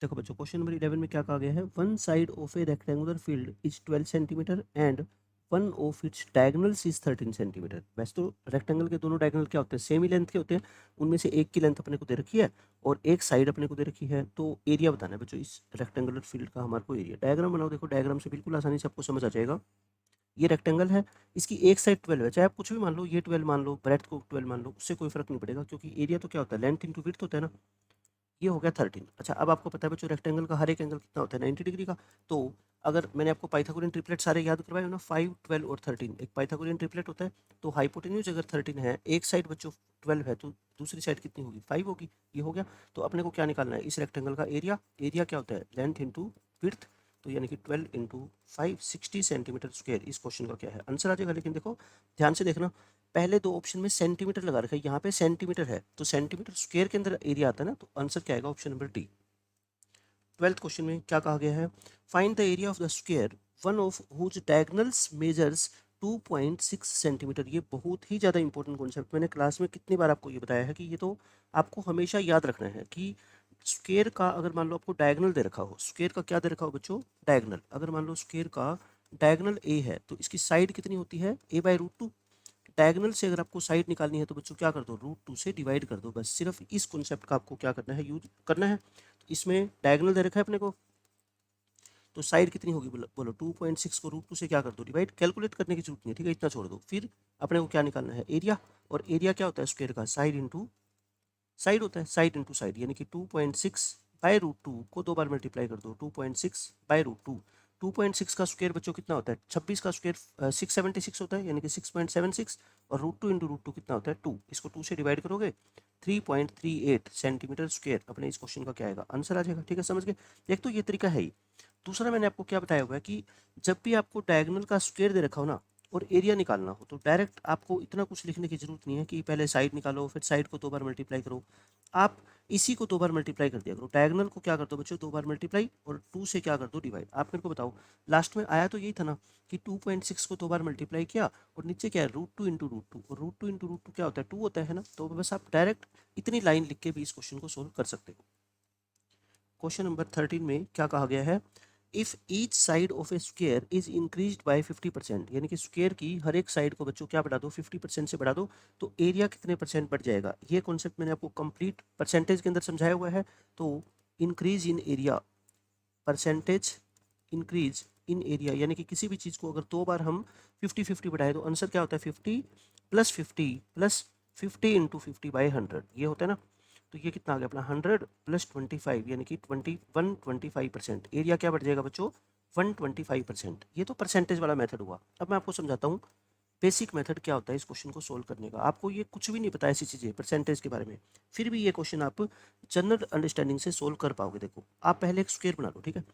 देखो बच्चों, question number 11 में क्या कहा गया है, one side of a rectangular field is 12 centimetre and one of its diagonals is 13 centimetre. वैसे तो रेक्टेंगल के दोनों डायगोनल क्या होते हैं, सेम ही लेंथ के होते हैं। उनमें से एक की लेंथ अपने को दे रखी है और एक साइड अपने को दे रखी है। तो एरिया बताना है बच्चों इस रेक्टेंगुलर फील्ड का। हमारे को एरिया डायग्राम बनाओ। देखो डायग्राम से बिल्कुल आसानी से आपको समझ आ जाएगा। ये रेक्टेंगल है, इसकी एक साइड 12 है, चाहे आप कुछ भी मान लो, ये 12 मान लो, ब्रेथ को 12 मान लो, उससे कोई फर्क नहीं पड़ेगा, क्योंकि एरिया तो क्या होता है, लेंथ इंटू विड्थ होता है ना। ये हो गया 13। अच्छा, अब आपको पता है बच्चों रेक्टेंगल का हर एक एंगल कितना होता है, 90 डिग्री का। तो अगर मैंने आपको पाइथागोरियन ट्रिपलेट सारे याद करवाए हो ना, 5, 12 और 13 एक पाइथागोरियन ट्रिपलेट होता है। तो हाइपोटेन्यूज अगर 13 है, एक साइड बच्चों 12 है, तो दूसरी साइड कितनी होगी, 5 होगी। ये हो गया। तो अपने को क्या निकालना है, इस रेक्टेंगल का एरिया। एरिया क्या होता है, लेंथ इंटू विड्थ। तो यानी कि 12 इंटू 5, 60 सेंटीमीटर स्क्वायर। इस क्वेश्चन का क्या है आंसर आ जाएगा। लेकिन देखो ध्यान से देखना, पहले दो ऑप्शन में सेंटीमीटर लगा रखा है, यहाँ पे सेंटीमीटर है, तो सेंटीमीटर स्क्वायर के अंदर एरिया आता है ना। तो आंसर क्या आएगा, option number D. 12th question में क्या कहा गया है, find the area of the square one of whose diagonals measures 2.6 centimetre. ये बहुत ही ज़्यादा इंपॉर्टेंट कॉन्सेप्ट, मैंने क्लास में कितनी बार आपको ये बताया है कि ये तो आपको हमेशा याद रखना है कि स्क्वायर का अगर मान लो आपको डायगोनल दे रखा हो, स्क्वायर का क्या दे रखा हो बच्चों, डायगोनल। अगर मान लो स्क्वायर का डायगोनल ए है, तो इसकी साइड कितनी होती है, a/√2। डायगोनल से अगर आपको साइड निकालनी है तो बच्चों क्या कर दो, √2 से डिवाइड कर दो। बस सिर्फ इस कॉन्सेप्ट का आपको क्या करना है, यूज करना है। तो इसमें डायगोनल दे रखा है अपने को, तो साइड कितनी होगी, बोलो 2.6 को √2 से क्या कर दो, डिवाइड। कैलकुलेट करने की जरूरत नहीं है, ठीक है, इतना छोड़ दो। फिर अपने को क्या निकालना है, एरिया। और एरिया क्या होता है स्क्वायर का, साइड इंटू साइड होता है, साइड इंटू साइड। यानी कि 2.6/√2 को दो बार मल्टीप्लाई कर दो, 2.6/√2। 2.6 का स्क्वायर बच्चों कितना होता है, 26 का स्क्वायर 676 होता है, यानी कि 6.76। और √2 कितना होता है, 2। इसको 2 से डिवाइड करोगे, 3.38 सेंटीमीटर स्क्वायर। अपने इस क्वेश्चन का क्या आएगा, आंसर आ जाएगा। ठीक है, समझ गए। एक तो ये तरीका है ही। दूसरा मैंने आपको क्या बताया हुआ है कि जब भी आपको डायगोनल का स्क्वायर दे रखा हो ना और एरिया निकालना हो, तो डायरेक्ट आपको इतना कुछ लिखने की जरूरत नहीं है कि पहले साइड निकालो फिर साइड को दो बार मल्टीप्लाई करो। आप इसी को दो बार मल्टीप्लाई कर दिया करो। डायगोनल को क्या कर दो बच्चों, दो बार मल्टीप्लाई, और 2 से क्या कर दो, डिवाइड। आप मेरे को बताओ, लास्ट में आया तो यही था ना कि 2.6 को दो बार मल्टीप्लाई किया और नीचे क्या है, √2 × √2। और √2 × √2 क्या होता है, 2 होता है ना। तो बस आप डायरेक्ट इतनी लाइन लिख के भी इस क्वेश्चन को सोल्व कर सकते हो। क्वेश्चन नंबर 13 में क्या कहा गया है, if each side of a square is increased by 50%, यानी कि स्क्वायर की हर एक साइड को बच्चों क्या बढ़ा दो, 50% से बढ़ा दो, तो एरिया कितने परसेंट बढ़ जाएगा। ये कॉन्सेप्ट मैंने आपको कंप्लीट परसेंटेज के अंदर समझाया हुआ है। तो increase in area, percentage increase in area, यानी कि किसी भी चीज़ को अगर दो बार हम 50-50 बढ़ाए तो आंसर क्या होता है, 50 + 50 + 50 × 50/100। ये होता है ना। तो ये कितना आ गया अपना, 100 + 25, यानी कि 125%। एरिया क्या बढ़ जाएगा बच्चों, 125%। ये तो परसेंटेज वाला मेथड हुआ। अब मैं आपको समझाता हूँ बेसिक मेथड क्या होता है इस क्वेश्चन को सोल्व करने का। आपको ये कुछ भी नहीं पता ऐसी चीज़ें परसेंटेज के बारे में, फिर भी ये क्वेश्चन आप जनरल अंडरस्टैंडिंग से सोल्व कर पाओगे। देखो आप पहले एक स्क्वायर बना लो, ठीक है।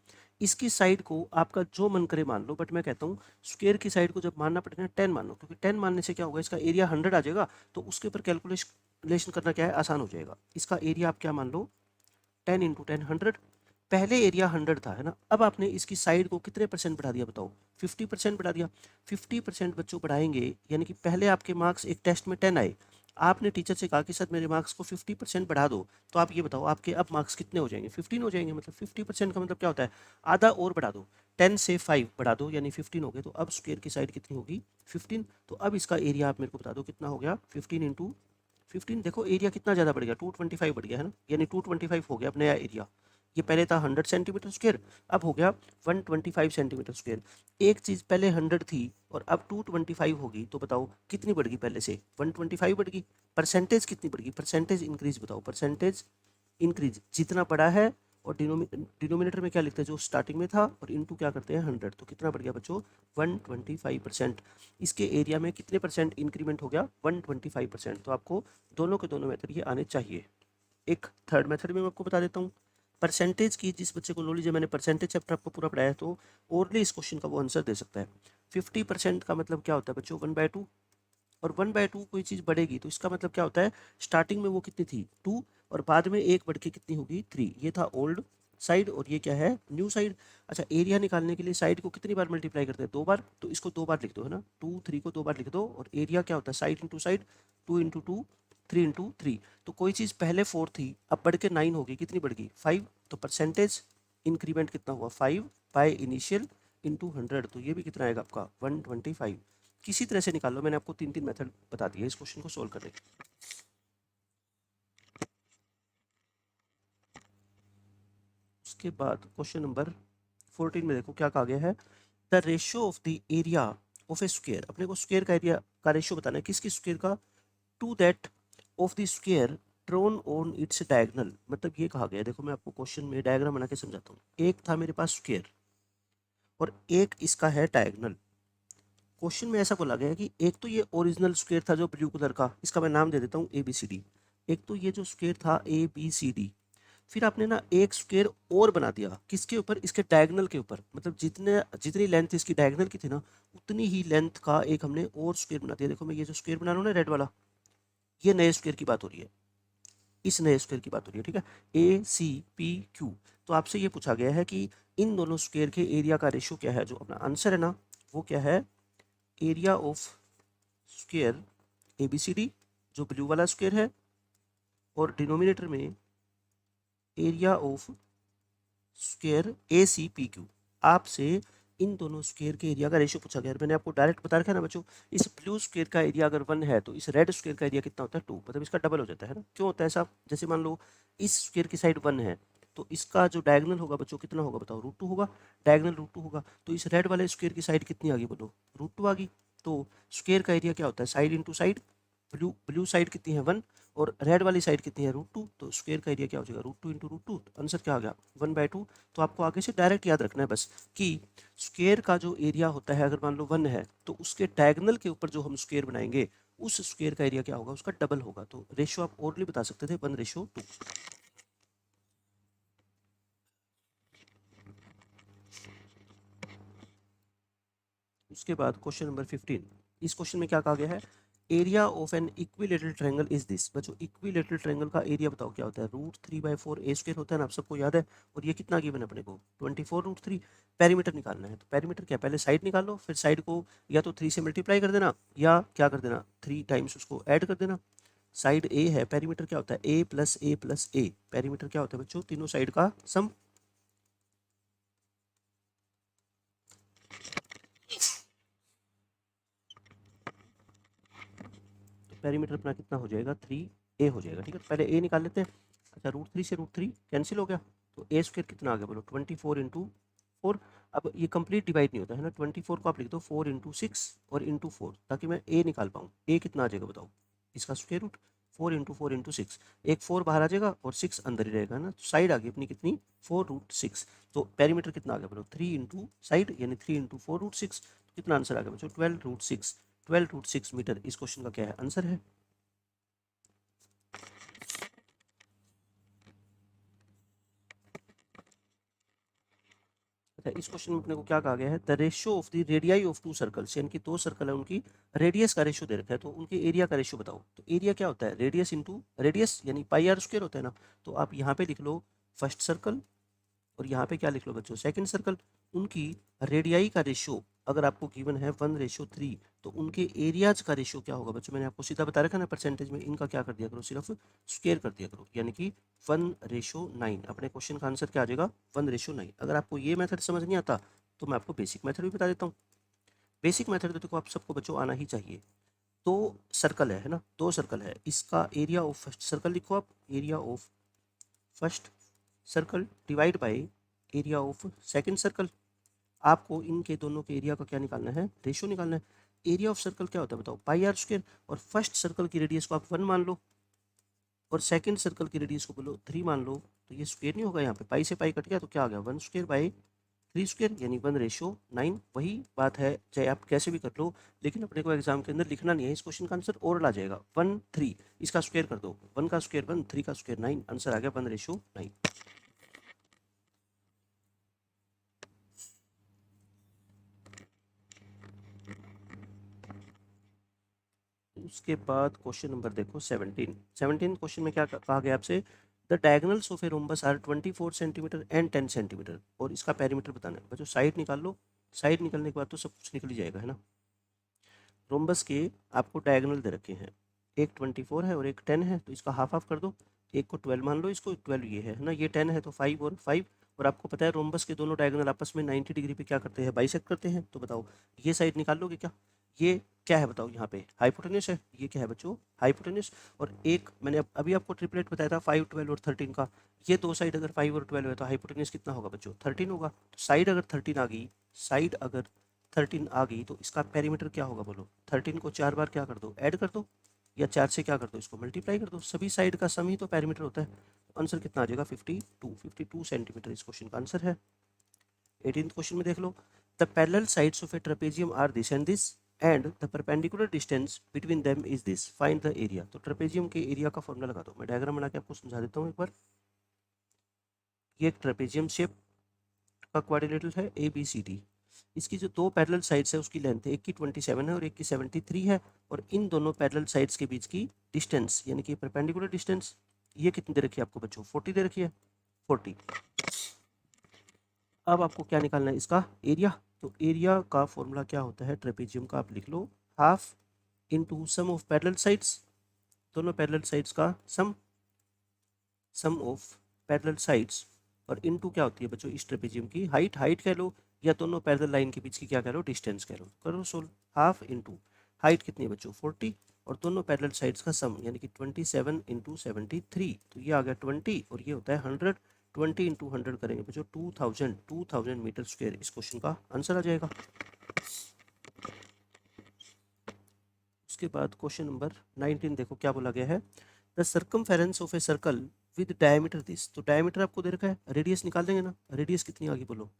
इसकी साइड को आपका जो मन करे मान लो, बट मैं कहता हूँ स्क्वायर की साइड को जब मानना पड़ेगा 10 मान लो, क्योंकि 10 मानने से क्या होगा, इसका एरिया 100 आ जाएगा। तो उसके ऊपर कैलकुलेशन करना क्या है, आसान हो जाएगा। इसका एरिया आप क्या मान लो, 10 × 10 100। पहले एरिया 100 था, है ना। अब आपने इसकी साइड को कितने परसेंट बढ़ा दिया बताओ, 50% बढ़ा दिया। 50% बच्चों बढ़ाएंगे, यानी कि पहले आपके मार्क्स एक टेस्ट में 10 आए, आपने टीचर से कहा कि सर मेरे मार्क्स को 50% बढ़ा दो। तो आप ये बताओ आपके अब मार्क्स कितने हो जाएंगे, 15 हो जाएंगे। मतलब 50% का मतलब क्या होता है, आधा और बढ़ा दो, 10 से 5 बढ़ा दो, यानी 15 हो गए। तो अब स्क्वायर की साइड कितनी होगी, 15। तो अब इसका एरिया आप मेरे को बता दो कितना हो गया, 15 × 15। देखो एरिया कितना ज़्यादा बढ़ गया, 225 बढ़ गया, है ना। यानी 225 हो गया अब नया एरिया। ये पहले था 100 सेंटीमीटर स्क्वायर, अब हो गया 125 सेंटीमीटर स्क्वायर। एक चीज़ पहले 100 थी और अब 225 होगी, तो बताओ कितनी बढ़ गई, पहले से 125 बढ़ गई। परसेंटेज कितनी बढ़ गई, परसेंटेज इंक्रीज बताओ, परसेंटेज इंक्रीज जितना बड़ा है। और डिनोमिनेटर में क्या लिखते हैं, जो स्टार्टिंग में था, और इनटू क्या करते हैं 100। तो कितना बढ़ गया बच्चों, 125%। इसके एरिया में कितने परसेंट इंक्रीमेंट हो गया, 125%। तो आपको दोनों के दोनों मेथड ये आने चाहिए। एक थर्ड मेथड में मैं आपको बता देता हूँ परसेंटेज की। जिस बच्चे को नॉलेज है, मैंने परसेंटेज चैप्टर आपको पूरा पढ़ाया है, तो ओरली इस क्वेश्चन का वो आंसर दे सकता है। 50% का मतलब क्या होता है बच्चों, 1/2। और 1/2 कोई चीज़ बढ़ेगी तो इसका मतलब क्या होता है, स्टार्टिंग में वो कितनी थी, 2, और बाद में एक बढ़ के कितनी होगी, 3। ये था ओल्ड साइड और ये क्या है, न्यू साइड। अच्छा, एरिया निकालने के लिए साइड को कितनी बार मल्टीप्लाई करते हैं, 2 बार। तो इसको 2 बार लिख दो, है ना, 2 3 को 2 बार लिख दो। और एरिया क्या होता है, साइड इंटू साइड, 2 × 2 3 × 3, तो कोई चीज़ पहले 4 थी, अब बढ़ के 9 होगी, कितनी बढ़ गई 5, तो परसेंटेज इंक्रीमेंट कितना हुआ 5 बाय इनिशियल इंटू 100, तो ये भी कितना आएगा आपका 125। किसी तरह से निकाल लो, मैंने आपको 3 मेथड बता दिए इस क्वेश्चन को सोल्व करने के। उसके बाद क्वेश्चन नंबर 14 में देखो क्या कहा गया है, the ratio of the area of a square, अपने को स्क्वायर का एरिया का रेशियो बताना है, किसकी स्क्वायर का, to that of the square drawn on its diagonal. मतलब ये कहा गया, देखो मैं आपको क्वेश्चन में डायग्राम बना के समझाता हूँ। एक था मेरे पास स्क्वायर और एक इसका है डायगोनल। क्वेश्चन में ऐसा बोला गया है कि एक तो ये ओरिजिनल स्क्वायर था जो ब्लू कलर का, इसका मैं नाम दे देता हूँ ABCD। एक तो ये जो स्क्वायर था ABCD, फिर आपने ना एक स्क्वायर और बना दिया, किसके ऊपर, इसके डायगोनल के ऊपर। मतलब जितनी लेंथ इसकी डायगोनल की थी ना, उतनी ही लेंथ का एक हमने और स्क्वायर बना दिया। देखो मैं ये जो स्क्वायर बना रहा हूँ ना रेड वाला, ये नए स्क्वायर की बात हो रही है, इस नए स्क्वायर की बात हो रही है, ठीक है, ACPQ। तो आपसे ये पूछा गया है कि इन दोनों स्क्वायर के एरिया का रेशियो क्या है। जो अपना आंसर है ना वो क्या है, एरिया ऑफ स्क्वायर ABCD जो ब्लू वाला स्क्वायर है, और डिनोमिनेटर में एरिया ऑफ स्क्वायर ACPQ। आपसे इन दोनों स्क्वायर के एरिया का रेशियो पूछा गया है। मैंने आपको डायरेक्ट बता रखा है ना बच्चों, इस ब्लू स्क्वायर का एरिया अगर 1 है तो इस रेड स्क्वायर का एरिया कितना होता है 2, मतलब इसका डबल हो जाता है ना। क्यों होता है ऐसा, जैसे मान लो इस स्क्वायर की साइड 1 है तो इसका जो डायगोनल होगा बच्चों कितना होगा बताओ, √2 होगा, डायगोनल √2 होगा। तो इस रेड वाले स्क्वायर की साइड कितनी आ गई बोलो, √2 आ गई। तो स्क्वायर का एरिया क्या होता है, side into side. Blue side कितनी है 1 और रेड वाली साइड कितनी है √2, तो स्क्वायर का एरिया क्या हो जाएगा √2 इंटू √2, आंसर क्या आ गया 1/2। तो आपको आगे से डायरेक्ट याद रखना है बस कि स्क्वायर का जो एरिया होता है अगर मान लो 1 है तो उसके डायगोनल के ऊपर जो हम स्क्वायर बनाएंगे उस स्क्वायर का एरिया क्या होगा, उसका डबल होगा। तो रेशियो आप ओरली बता सकते थे 1:2। उसके बाद क्वेश्चन नंबर 15, इस क्वेश्चन में क्या कहा गया है, area of an equilateral triangle is this. बच्चों इक्विलेटरल ट्रायंगल का एरिया बताओ क्या होता है, √3/4 A² होता है ना, आप सबको याद है। और ये कितना गिवन है अपने को 24√3। पेरीमीटर निकालना है, तो पेरीमीटर क्या, पहले साइड निकालो, फिर साइड को या तो 3 से मल्टीप्लाई कर देना या क्या कर देना 3 टाइम्स उसको ऐड कर देना। साइड A है, पेरीमीटर क्या होता है A+A+A, पेरीमीटर क्या होता है बच्चों, तीनों साइड का सम। पेरीमीटर अपना कितना हो जाएगा 3A हो जाएगा, ठीक है। तो पहले A निकाल लेते हैं। अच्छा √3 से √3 कैंसिल हो गया, तो A² कितना आ गया बोलो 24/4। अब ये कंप्लीट डिवाइड नहीं होता है ना, 24 को आप लिख दो 4/6 और इंटू 4, ताकि मैं A निकाल पाऊँ। A कितना आ जाएगा बताओ, इसका स्क्वायर रूट 4/4/6, एक 4 बाहर आ जाएगा और 6 अंदर ही रहेगा ना, तो साइड आ गई अपनी कितनी 4√6। तो पेरीमीटर कितना आ गया बोलो 3 इंटू साइड यानी 3 × 4√6, कितना आंसर आ गया बच्चों 12√6। 12√6 मीटर इस क्वेश्चन का क्या है, आंसर है। अच्छा इस क्वेश्चन में अपने को क्या कहा गया है, the ratio of the radii of 2 circles, यानी कि 2 सर्कल है उनकी रेडियस का रेशियो दे रखा है, तो उनके एरिया का रेशियो बताओ। तो एरिया क्या होता है, रेडियस इंटू रेडियस यानी πr² होता है ना। तो आप यहाँ पे लिख लो फर्स्ट सर्कल और यहाँ पे क्या लिख लो बच्चों सेकंड सर्कल। उनकी रेडियाई का रेशियो अगर आपको गिवन है 1:3, तो उनके एरियाज का रेशियो क्या होगा बच्चों, मैंने आपको सीधा बता रखा ना परसेंटेज में, इनका क्या कर दिया करो सिर्फ स्क्वायर कर दिया करो, यानी कि 1:9। अपने क्वेश्चन का आंसर क्या आ जाएगा 1:9। अगर आपको ये मेथड समझ नहीं आता तो मैं आपको बेसिक मेथड भी बता देता हूँ। बेसिक मेथड तो देखो आप सबको बच्चों आना ही चाहिए। दो सर्कल है ना, दो सर्कल है, इसका एरिया ऑफ फर्स्ट सर्कल लिखो आप, area of first circle divide by area of second circle. आपको इनके दोनों के एरिया का क्या निकालना है, रेशियो निकालना है। एरिया ऑफ सर्कल क्या होता है बताओ πr², और फर्स्ट सर्कल की रेडियस को आप 1 मान लो और सेकंड सर्कल की रेडियस को बोलो 3 मान लो, तो ये स्क्वायर नहीं होगा, यहाँ पे पाई से पाई कट गया तो क्या आ गया 1² बाय 3² यानी 1:9। वही बात है चाहे आप कैसे भी कर लो, लेकिन अपने को एग्जाम के अंदर लिखना नहीं है। इस क्वेश्चन का आंसर ओरल आ जाएगा 1:3, इसका स्क्वायर कर दो, 1 का स्क्वायर 1, 3 का स्क्वायर 9, आंसर आ गया 1:9। उसके बाद क्वेश्चन नंबर देखो 17 क्वेश्चन में क्या कहा गया आपसे, the diagonals of a rhombus are 24 centimetre and 10 centimetre, और इसका पेरीमीटर बताना है। बच्चों साइड निकाल लो, साइड निकलने के बाद तो सब कुछ निकल ही जाएगा है ना। रोम्बस के आपको डायगोनल दे रखे हैं, एक 24 है और एक 10 है, तो इसका हाफ हाफ कर दो, एक को 12 मान लो, इसको 12 ये है ना, ये 10 है तो 5 और 5। और आपको पता है रोम्बस के दोनों डायगोनल आपस में 90 डिग्री पे क्या करते हैं, बाइसेक्ट करते हैं। तो बताओ ये साइड निकाल लोगे क्या, ये क्या है बताओ, यहाँ पे हाइपोटेन्यूस है, ये क्या है बच्चों, हाइपोटेन्यूस। और एक मैंने अभी आपको ट्रिपलेट बताया था 5, 12 और 13 का, ये दो साइड अगर 5 और 12 है तो हाइपोटेन्यूस कितना होगा बच्चों, 13 होगा। तो साइड अगर 13 आ गई, साइड अगर 13 आ गई तो इसका पेरीमीटर क्या होगा बोलो, 13 को 4 बार क्या कर दो, ऐड कर दो, या 4 से क्या कर दो, इसको मल्टीप्लाई कर दो, सभी साइड का सम ही तो पेरीमीटर होता है। तो आंसर कितना आ जाएगा, 52 सेंटीमीटर इस क्वेश्चन का आंसर है। 18th क्वेश्चन में देख लो, the parallel sides of a trapezium are this and this and the perpendicular distance between them is this, find the area. तो ट्रेपेजियम के एरिया का फॉर्मूला लगा दो, मैं डायग्राम बना के आपको समझा देता हूँ एक बार। ये एक ट्रेपेजियम शेप का क्वाड्रिलेटरल है ए बी सी डी, इसकी जो दो पैरेलल साइड्स है उसकी लेंथ है, एक की 27 है और एक की 73 है, और इन दोनों पैरेलल साइड्स के बीच की डिस्टेंस यानी कि परपेंडिकुलर डिस्टेंस ये कितनी दे रखी है आपको बच्चों, 40 दे रखी है, 40। अब आपको क्या निकालना है, इसका एरिया। तो एरिया का फॉर्मूला क्या होता है ट्रेपेजियम का, आप लिख लो half into sum of parallel sides, दोनों पैरेलल साइड्स का सम ऑफ पैरेलल साइड्स, और इनटू क्या होती है बच्चों इस ट्रेपेजियम की हाइट, हाइट कह लो या दोनों पैरेलल लाइन के बीच की क्या कह लो, डिस्टेंस कह लो, करो सोल्व। हाफ इंटू हाइट कितनी है बच्चों 40, और दोनों पैरेलल साइड्स का सम यानी कि 27 इंटू 73, तो ये आ गया 20 और ये होता है 100। 20 इंटू 100 करेंगे बच्चों 2000 मीटर स्क्वायर इस क्वेश्चन का आंसर आ जाएगा। उसके बाद क्वेश्चन नंबर 19 देखो क्या बोला गया है, the circumference of a circle with diameter this. तो डायमीटर आपको दे रखा है, रेडियस निकाल देंगे ना, रेडियस कितनी आ गई बोलो,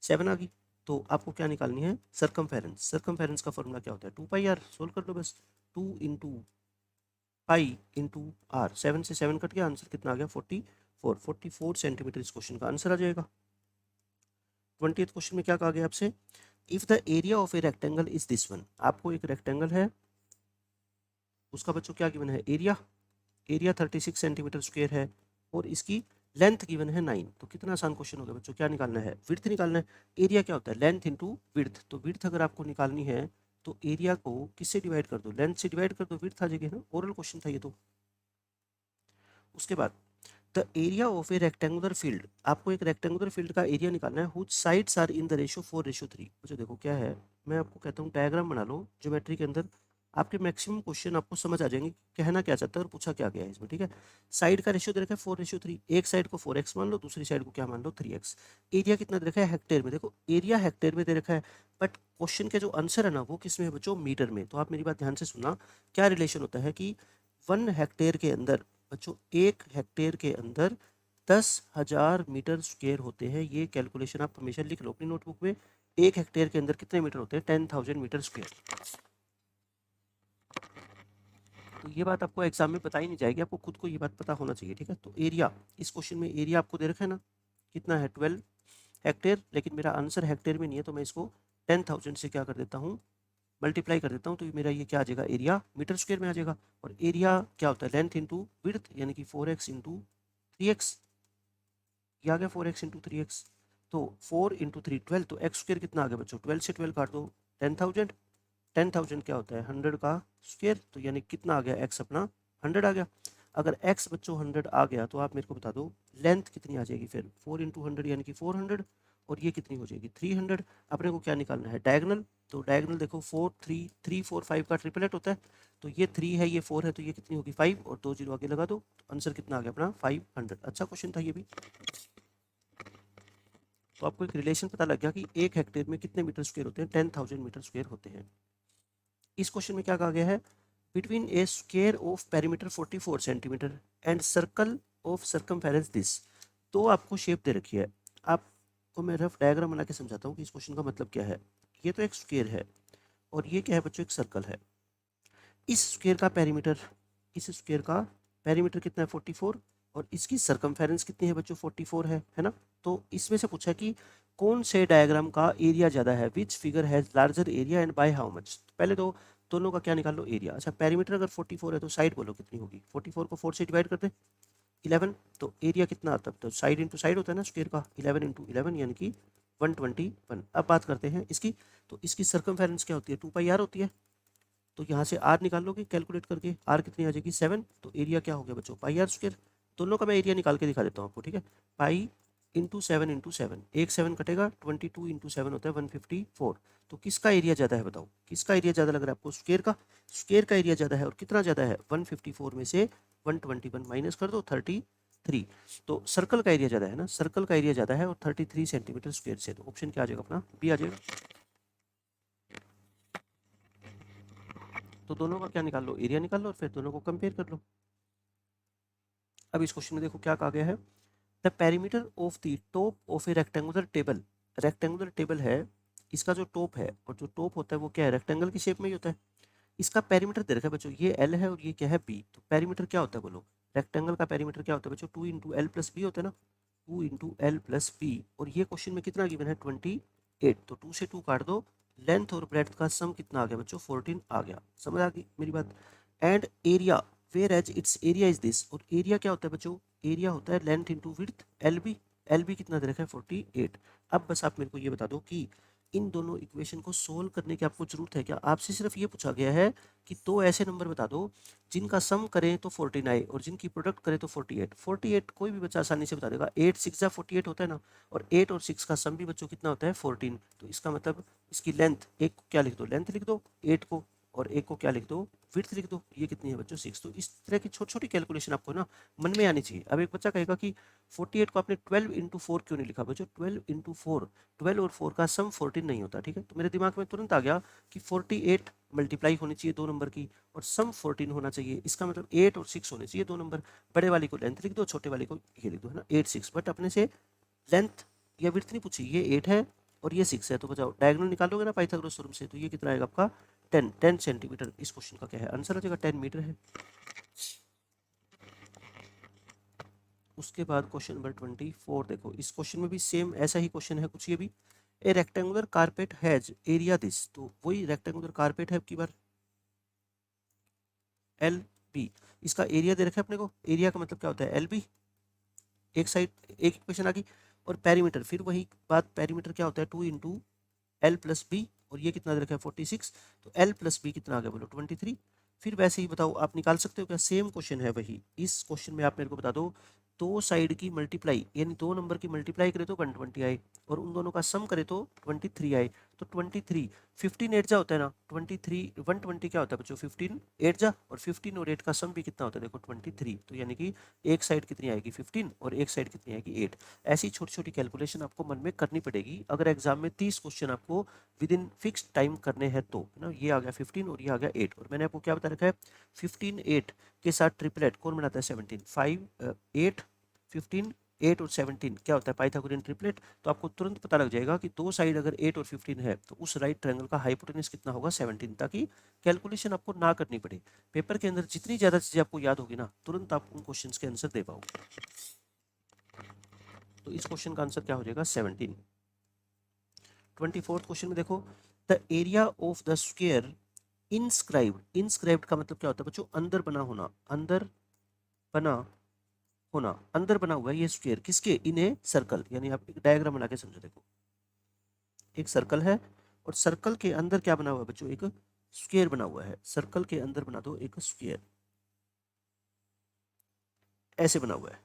7 आ गई। तो आपको क्या निकालनी है, सर्कमफेरेंस। सर्कमफेरेंस का फॉर्मूला क्या होता है, 2 पाई आर, सोल्व कर लो बस, 2 इंटू पाई इंटू आर, 7 से 7 कट गया, आंसर कितना आ गया 44 सेंटीमीटर इस क्वेश्चन का आंसर आ जाएगा। 20th क्वेश्चन में क्या कहा गया आपसे, if the area of a rectangle is this one, आपको एक रेक्टेंगल है उसका बच्चों क्या गिवन है, एरिया, एरिया 36 सेंटीमीटर स्क्वायर है और इसकी लेंथ गिवन है 9। तो कितना आसान क्वेश्चन होगा बच्चों, क्या निकालना है, विड्थ निकालना है। एरिया क्या होता है, लेंथ इंटू विड्थ, तो विड्थ अगर आपको निकालनी है तो एरिया को किससे डिवाइड कर दो, लेंथ से डिवाइड कर दो, विड्थ आ जाएगी ना, ओरल क्वेश्चन था ये तो। उसके बाद the area of a rectangular field, आपको एक रेक्टेंगुलर फील्ड का एरिया निकालना है whose sides are in the ratio 4:3। बच्चों देखो क्या है, मैं आपको कहता हूँ डायग्राम बना लो ज्योमेट्री के अंदर, आपके मैक्सिमम क्वेश्चन आपको समझ आ जाएंगे कहना क्या चाहता है और पूछा क्या गया है इसमें, ठीक है। साइड का रेशियो दे रखा है 4:3, एक साइड को 4x मान लो, दूसरी साइड को क्या मान लो 3x। एरिया कितना दे रखा है हेक्टेयर में, देखो एरिया हेक्टेयर में दे रखा है, बट क्वेश्चन के जो आंसर है ना वो किस में है बच्चों, मीटर में। तो आप मेरी बात ध्यान से सुनना, क्या रिलेशन होता है कि 1 हेक्टेयर के अंदर बच्चों, 1 हेक्टेयर के अंदर 10,000 मीटर स्क्वायर होते हैं। ये कैलकुलेशन आप हमेशा लिख लो अपनी नोटबुक में, 1 हेक्टेयर के अंदर कितने मीटर होते हैं, 10,000 मीटर स्क्वायर। तो ये बात आपको एग्जाम में पता ही नहीं जाएगी, आपको खुद को ये बात पता होना चाहिए, ठीक है। तो एरिया, इस क्वेश्चन में एरिया आपको दे रखा है ना, कितना है 12 हेक्टेयर, लेकिन मेरा आंसर हेक्टेयर में नहीं है तो मैं इसको 10,000 से क्या कर देता हूँ, मल्टीप्लाई कर देता हूँ, तो मेरा ये क्या आ जाएगा, एरिया मीटर स्क्वायर में आ जाएगा। और एरिया क्या होता है, लेंथ इंटू विड्थ, यानी कि 4x इंटू 3x, ये आ गया 4x इंटू 3x। तो 4 इंटू 3 12, तो एक्स स्क्वायर कितना आ गया बच्चों, 12 से 12 काट दो 10,000, 10,000 क्या होता है 100 का स्क्वायर, तो यानी कितना आ गया x अपना 100 आ गया। अगर x बच्चों 100 आ गया तो आप मेरे को बता दो लेंथ कितनी आ जाएगी फिर, 4 इंटू 100 यानी कि 400, और ये कितनी हो जाएगी 300। अपने को क्या निकालना है, डायगोनल। तो डायगोनल देखो 4 3 3 4 5 का ट्रिपलेट होता है, तो ये 3 है ये 4 है, तो ये कितनी होगी 5, और 2 जीरो आगे लगा दो, तो आंसर कितना आ गया अपना 500। अच्छा क्वेश्चन था ये भी। तो आपको एक रिलेशन पता लग गया कि 1 हेक्टेयर में कितने मीटर स्क्वायर होते हैं, 10,000 मीटर स्क्वायर होते हैं। इस क्वेश्चन में क्या कहा गया है, between A square of perimeter 44 centimetre and circle of circumference this. तो आपको शेप दे रखी है, आपको मैं रफ डायग्राम बना के समझाता हूँ कि इस क्वेश्चन का मतलब क्या है। ये तो एक स्क्वायर है और ये क्या है बच्चों, एक सर्कल है। इस स्क्वायर का पेरीमीटर, इस स्क्वायर का पेरीमीटर कितना है 44, और इसकी सर्कमफेरेंस कितनी है बच्चों 44 है ना। तो इसमें से पूछा कि कौन से डायग्राम का एरिया ज़्यादा है, which figure has larger area and by how much. पहले तो दोनों का क्या निकाल लो, एरिया। अच्छा पेरीमीटर अगर 44 है तो साइड बोलो कितनी होगी, 44 को 4 से डिवाइड कर दे 11, तो एरिया कितना आता है, तो साइड इंटू साइड होता है ना स्क्वायर का, 11 इंटू 11 यानी कि 121। अब बात करते हैं इसकी, तो इसकी सर्कमफेरेंस क्या होती है 2 पाई आर होती है। तो यहाँ से आर निकाल लोगे कैलकुलेट करके, आर कितनी आ जाएगी 7, तो एरिया क्या हो गया बच्चों पाई आर स्क्वायर। दोनों का मैं एरिया निकाल के दिखा देता हूँ आपको, ठीक है। पाई इंटू 7, एक 7 कटेगा, 22 इंटू 7 होता है 154। तो किसका एरिया ज़्यादा है बताओ, किसका एरिया ज़्यादा लग रहा है आपको, स्क्वायर का। स्क्वायर का एरिया ज़्यादा है, और कितना ज़्यादा है 154 में से 121 माइनस कर दो 33। तो सर्कल का एरिया ज़्यादा है ना, सर्कल का एरिया ज़्यादा है और 33 सेंटीमीटर स्क्वायर से। तो ऑप्शन क्या आ जाएगा अपना, बी आ जाएगा। तो दोनों का क्या निकाल लो, एरिया निकाल लो और फिर दोनों को कंपेयर कर लो। अब इस क्वेश्चन में देखो क्या कहा गया है, the perimeter of the top of a rectangular table. Rectangular table है, इसका जो टॉप है, और जो टॉप होता है वो क्या है, रेक्टेंगल की शेप में ही होता है। इसका पेरीमीटर दे रखा है बच्चों, ये एल है और ये क्या है बी। तो पेरीमीटर क्या होता है बोलो, रेक्टेंगल का पेरीमीटर क्या होता है बच्चों, 2 इंटू एल प्लस बी होता है ना, 2 इंटू एल प्लस बी। और ये क्वेश्चन में कितना गिवन है 28, तो 2 से 2 काट दो, लेंथ और ब्रेड्थ का सम कितना आ गया बच्चों 14 आ गया। समझ आ गई मेरी बात। And area where edge its area is this, और एरिया क्या होता है बच्चों, एरिया होता है length into width L B. L B कितना दे रखा है 48। अब बस आप मेरे को ये बता दो कि इन दोनों इक्वेशन को सोल्व करने की आपको जरूरत है क्या, आपसे सिर्फ ये पूछा गया है कि दो ऐसे नंबर बता दो जिनका सम करें तो 14 आए और जिनकी प्रोडक्ट करें तो 48। 48 कोई भी बच्चा आसानी से बता देगा, 8 6 जा 48 होता है ना, और 8 और 6 का सम भी बच्चों कितना होता है 14। तो इसका मतलब इसकी लेंथ, एक को क्या लिख दो लेंथ लिख दो 8 को, और एक को क्या लिख दो विड्थ लिख दो, ये कितनी है बच्चों 6। तो इस तरह की छोटी छोटी कैलकुलेशन आपको ना मन में आनी चाहिए। अब एक बच्चा कहेगा कि 48 को आपने 12 इंटू 4 क्यों नहीं लिखा बच्चों, 12 इंटू 4, 12 और 4 का सम 14 नहीं होता, ठीक है। तो मेरे दिमाग में तुरंत आ गया कि 48 मल्टीप्लाई होनी चाहिए दो नंबर की और सम 14 होना चाहिए, इसका मतलब 8 और 6 होने चाहिए दो नंबर। बड़े वाली को लेंथ लिख दो, छोटे वाली को ये लिख दो, है ना 8 6। बट अपने से लेंथ या विड्थ नहीं पूछी, ये 8 है और ये 6 है। तो बताओ डायगोनल निकालोगे ना पाइथागोरस थ्योरम से, तो ये कितना आएगा आपका 10 सेंटीमीटर। इस क्वेश्चन का क्या है आंसर आ जाएगा 10 मीटर है। उसके बाद क्वेश्चन नंबर 24 देखो, इस क्वेश्चन में भी सेम ऐसा ही क्वेश्चन है कुछ, ये भी ए rectangular carpet has area this. तो वही रेक्टेंगुलर कारपेट है अब की बार, एल बी। इसका एरिया दे रखा है अपने को, एरिया का मतलब क्या होता है एल बी, एक साइड एक इक्वेशन आ गई। और पेरीमीटर फिर वही बात, पेरीमीटर क्या होता है 2 इंटू एल प्लस बी, और ये कितना दे रखा है 46। तो एल प्लस बी कितना आ गया बोलो 23। फिर वैसे ही बताओ आप निकाल सकते हो क्या, सेम क्वेश्चन है वही। इस क्वेश्चन में आप मेरे को बता दो, दो साइड की मल्टीप्लाई यानी दो नंबर की मल्टीप्लाई करे तो 120 आए और उन दोनों का सम करे तो 23 आए। तो 23 15 8 जा होता है ना, 23 120 क्या होता है बच्चों 15 8 जा, और 15 और 8 का सम भी कितना होता है देखो 23। तो यानी कि एक साइड कितनी आएगी 15 और एक साइड कितनी आएगी 8। ऐसी छोटी छोटी कैलकुलेशन आपको मन में करनी पड़ेगी अगर एग्जाम में 30 क्वेश्चन आपको विद इन फिक्स टाइम करने हैं तो, है ना। ये आ गया 15 और ये आ गया 8, और मैंने आपको क्या बता रखा है 15 8 के साथ ट्रिपलेट कौन बनाता है 17, 5 8 15 8 और 17 क्या होता है पाइथागोरियन ट्रिपलेट। तो आपको तुरंत पता लग जाएगा कि दो साइड अगर 8 और 15 है तो उस राइट ट्रायंगल का हाइपोटेनस कितना होगा 17, ताकि कैलकुलेशन आपको ना करनी पड़े। पेपर के अंदर जितनी ज़्यादा चीज़ें आपको याद होगी ना, तुरंत आप उन क्वेश्चंस के आंसर दे पाओगे। तो इस क्वेश्चन का आंसर क्या हो जाएगा 17। 24th क्वेश्चन में देखो, the area of the square inscribed. Inscribed का मतलब क्या होता है बच्चों, अंदर बना होना, अंदर बना होना, अंदर बना हुआ है ये स्क्वायर किसके, इन ए सर्कल। यानी आप एक डायग्राम बना के समझो, देखो एक सर्कल है और सर्कल के अंदर क्या बना हुआ है बच्चों, एक स्क्वायर बना हुआ है। सर्कल के अंदर बना दो एक स्क्वायर, ऐसे बना हुआ है।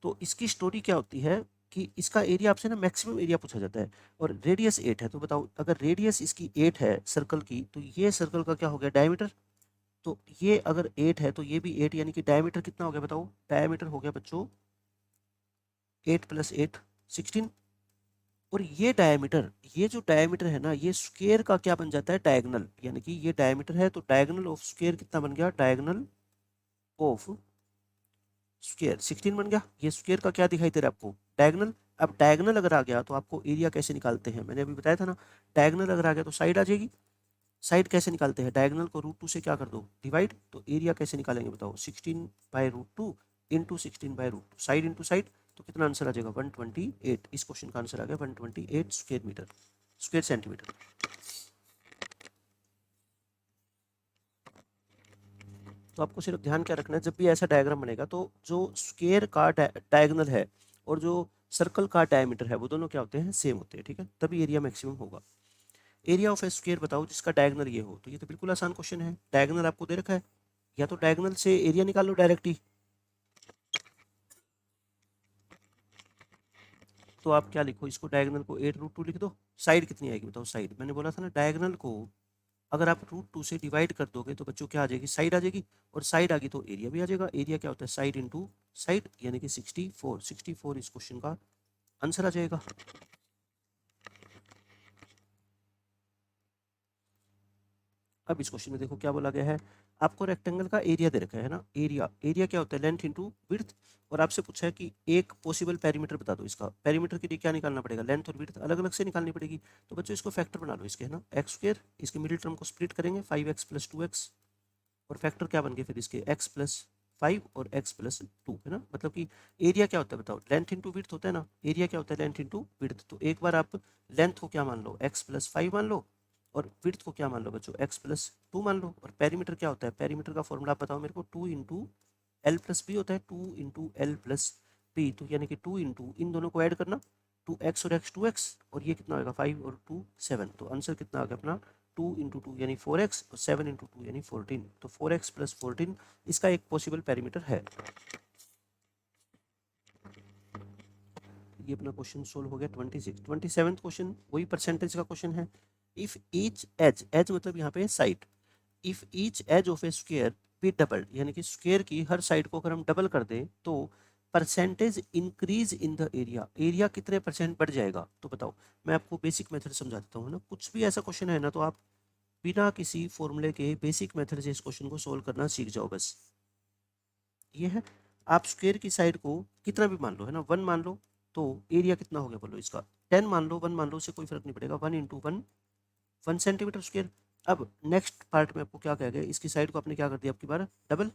तो इसकी स्टोरी क्या होती है कि इसका एरिया आपसे ना मैक्सिमम एरिया पूछा जाता है, और रेडियस 8 है। तो बताओ अगर रेडियस इसकी 8 है सर्कल की, तो ये सर्कल का क्या हो गया डायमीटर। तो ये अगर 8 है तो ये भी 8, यानी कि डायमीटर कितना हो गया बताओ, डायमीटर हो गया बच्चों 8 + 8 16। और ये डायमीटर, ये जो डायमीटर है ना, ये स्क्वायर का क्या बन जाता है डायगोनल। यानी कि ये डायमीटर है तो डायगोनल ऑफ स्क्वायर कितना बन गया, डायगोनल ऑफ स्क्वायर 16 बन गया। ये स्क्वायर का क्या दिखाई दे रहा है आपको, डायगोनल। अब डायगोनल अगर आ गया तो आपको एरिया कैसे निकालते हैं, मैंने अभी बताया था ना, डायगोनल अगर आ गया तो साइड आ जाएगी। साइड कैसे निकालते हैं, डायगोनल को √2 से क्या कर दो डिवाइड। तो एरिया कैसे निकालेंगे बताओ, 16/√2 इंटू 16/√2, साइड इंटू साइड। तो कितना आंसर आ जाएगा 128। इस क्वेश्चन का आंसर आ गया 128 स्क्वायर मीटर, स्क्वायर सेंटीमीटर। तो आपको सिर्फ ध्यान क्या रखना है, जब भी ऐसा डायग्राम बनेगा तो जो स्क्वायर का डायगोनल है और जो सर्कल का डायमीटर है वो दोनों क्या होते हैं सेम होते हैं, ठीक है, तभी एरिया मैक्सिमम होगा। एरिया ऑफ ए स्क्वायर बताओ जिसका डायगोनल ये हो। तो ये तो बिल्कुल आसान क्वेश्चन है, डायगोनल आपको दे रखा है, या तो डायगोनल से एरिया निकाल लो डायरेक्ट ही। तो आप क्या लिखो, इसको डायगोनल को 8√2 लिख दो। साइड कितनी आएगी बताओ, साइड मैंने बोला था ना डायगोनल को अगर आप √2 से डिवाइड कर दोगे तो बच्चों क्या आ जाएगी, साइड आ जाएगी, और साइड आ गई तो एरिया भी आ जाएगा। एरिया क्या होता है, साइड इंटू साइड, यानी कि 64। 64 इस क्वेश्चन का आंसर आ जाएगा। अब इस क्वेश्चन में देखो क्या बोला गया है, आपको रेक्टेंगल का एरिया दे रखा है ना, एरिया एरिया क्या होता है, लेंथ इंटू विड्थ, और आपसे पूछा है कि एक पॉसिबल पेरीमीटर बता दो इसका। पेरीमीटर के लिए क्या निकालना पड़ेगा, लेंथ और विड्थ अलग अलग से निकालनी पड़ेगी। तो बच्चों इसको फैक्टर बना लो इसके, है ना, एक्स स्क्वायर, इसके मिडिल टर्म को स्प्लिट करेंगे 5x + 2x, और फैक्टर क्या बन गए फिर इसके x + 5 और x + 2, है ना। मतलब कि एरिया क्या होता है बताओ, लेंथ इंटू विड्थ होता है ना, एरिया क्या होता है, लेंथ इंटू विड्थ। तो एक बार आप लेंथ को क्या मान लो, x + 5 मान लो, और विड्थ को क्या मान लो बच्चों, x + 2 मान लो। और पेरीमीटर क्या होता है, पेरीमीटर का फॉर्मूला आप बताओ मेरे को, 2 × L + B होता है, 2 × L + B, तो यानी कि 2 × इन दोनों को ऐड करना, 2x और x 2x, और ये कितना होगा 5 और 2 7। तो आंसर कितना आ गया अपना 2 × 2 यानी 4x, और 7 × 2 यानी 14। तो 4x + 14 इसका एक पॉसिबल पेरीमीटर है। ये अपना क्वेश्चन सोल्व हो गया 26। 27 क्वेश्चन वही परसेंटेज का क्वेश्चन है। इफ ईच एज, एज मतलब यहाँ पे side, if each edge of a square be double, यानी कि स्क्वायर की हर साइड को अगर हम डबल कर दें तो percentage increase in the area, area कितने % बढ़ जाएगा। तो बताओ, मैं आपको बेसिक मेथड समझा देता हूँ ना, कुछ भी ऐसा क्वेश्चन है ना तो आप बिना किसी फॉर्मूले के बेसिक मेथड से इस क्वेश्चन को सोल्व करना सीख जाओ बस। ये है, आप स्क्वायर की साइड को कितना भी मान लो, है ना, 1 मान लो, तो एरिया कितना हो गया बोलो इसका, 10 मान लो, 1 मान लो, उससे कोई फर्क नहीं पड़ेगा, 1 × 1 1 सेंटीमीटर स्क्वायर। अब नेक्स्ट पार्ट में आपको क्या कह गया, इसकी साइड को आपने क्या कर दिया आपकी बार डबल,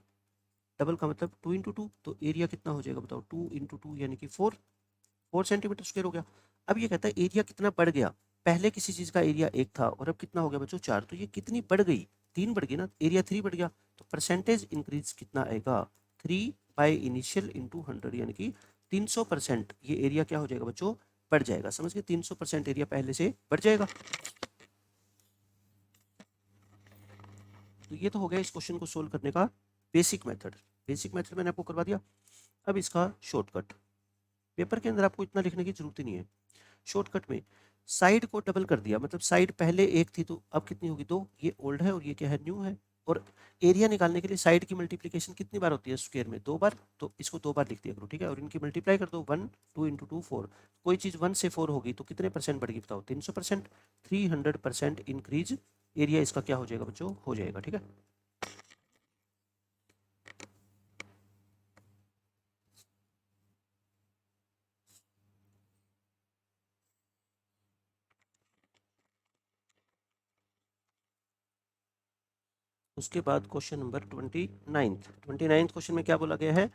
डबल का मतलब 2 × 2, तो एरिया कितना हो जाएगा बताओ, 2 × 2 यानी कि 4 सेंटीमीटर स्क्वायर हो गया। अब ये कहता है एरिया कितना बढ़ गया, पहले किसी चीज का एरिया 1 था और अब कितना हो गया बच्चों 4, तो ये कितनी बढ़ गई, 3 बढ़ गई ना, एरिया 3 बढ़ गया। तो परसेंटेज इंक्रीज कितना आएगा, 3 बाय इनिशियल इंटू 100, यानी कि 300% ये एरिया क्या हो जाएगा बच्चों, बढ़ जाएगा। समझ गए, 300% एरिया पहले से बढ़ जाएगा। तो ये तो हो गया इस क्वेश्चन को सोल्व करने का बेसिक मेथड। बेसिक मेथड मैंने आपको करवा दिया। अब इसका शॉर्टकट, पेपर के अंदर आपको इतना लिखने की जरूरत ही नहीं है। शॉर्टकट में साइड को डबल कर दिया, मतलब साइड पहले 1 थी तो अब कितनी होगी 2, ये ओल्ड है और ये क्या है न्यू है। और एरिया निकालने के लिए साइड की मल्टीप्लिकेशन कितनी बार होती है स्क्वायर में, 2 बार, तो इसको 2 बार लिख दिया करो, ठीक है। और इनकी मल्टीप्लाई कर दो, 1 2 × 2 4, कोई चीज़ 1 से 4 होगी तो कितने % बढ़ेगी बताओ, 300%, 300% इंक्रीज एरिया इसका क्या हो जाएगा बच्चों, हो जाएगा, ठीक है। उसके बाद क्वेश्चन नंबर 29 क्वेश्चन में क्या बोला गया है,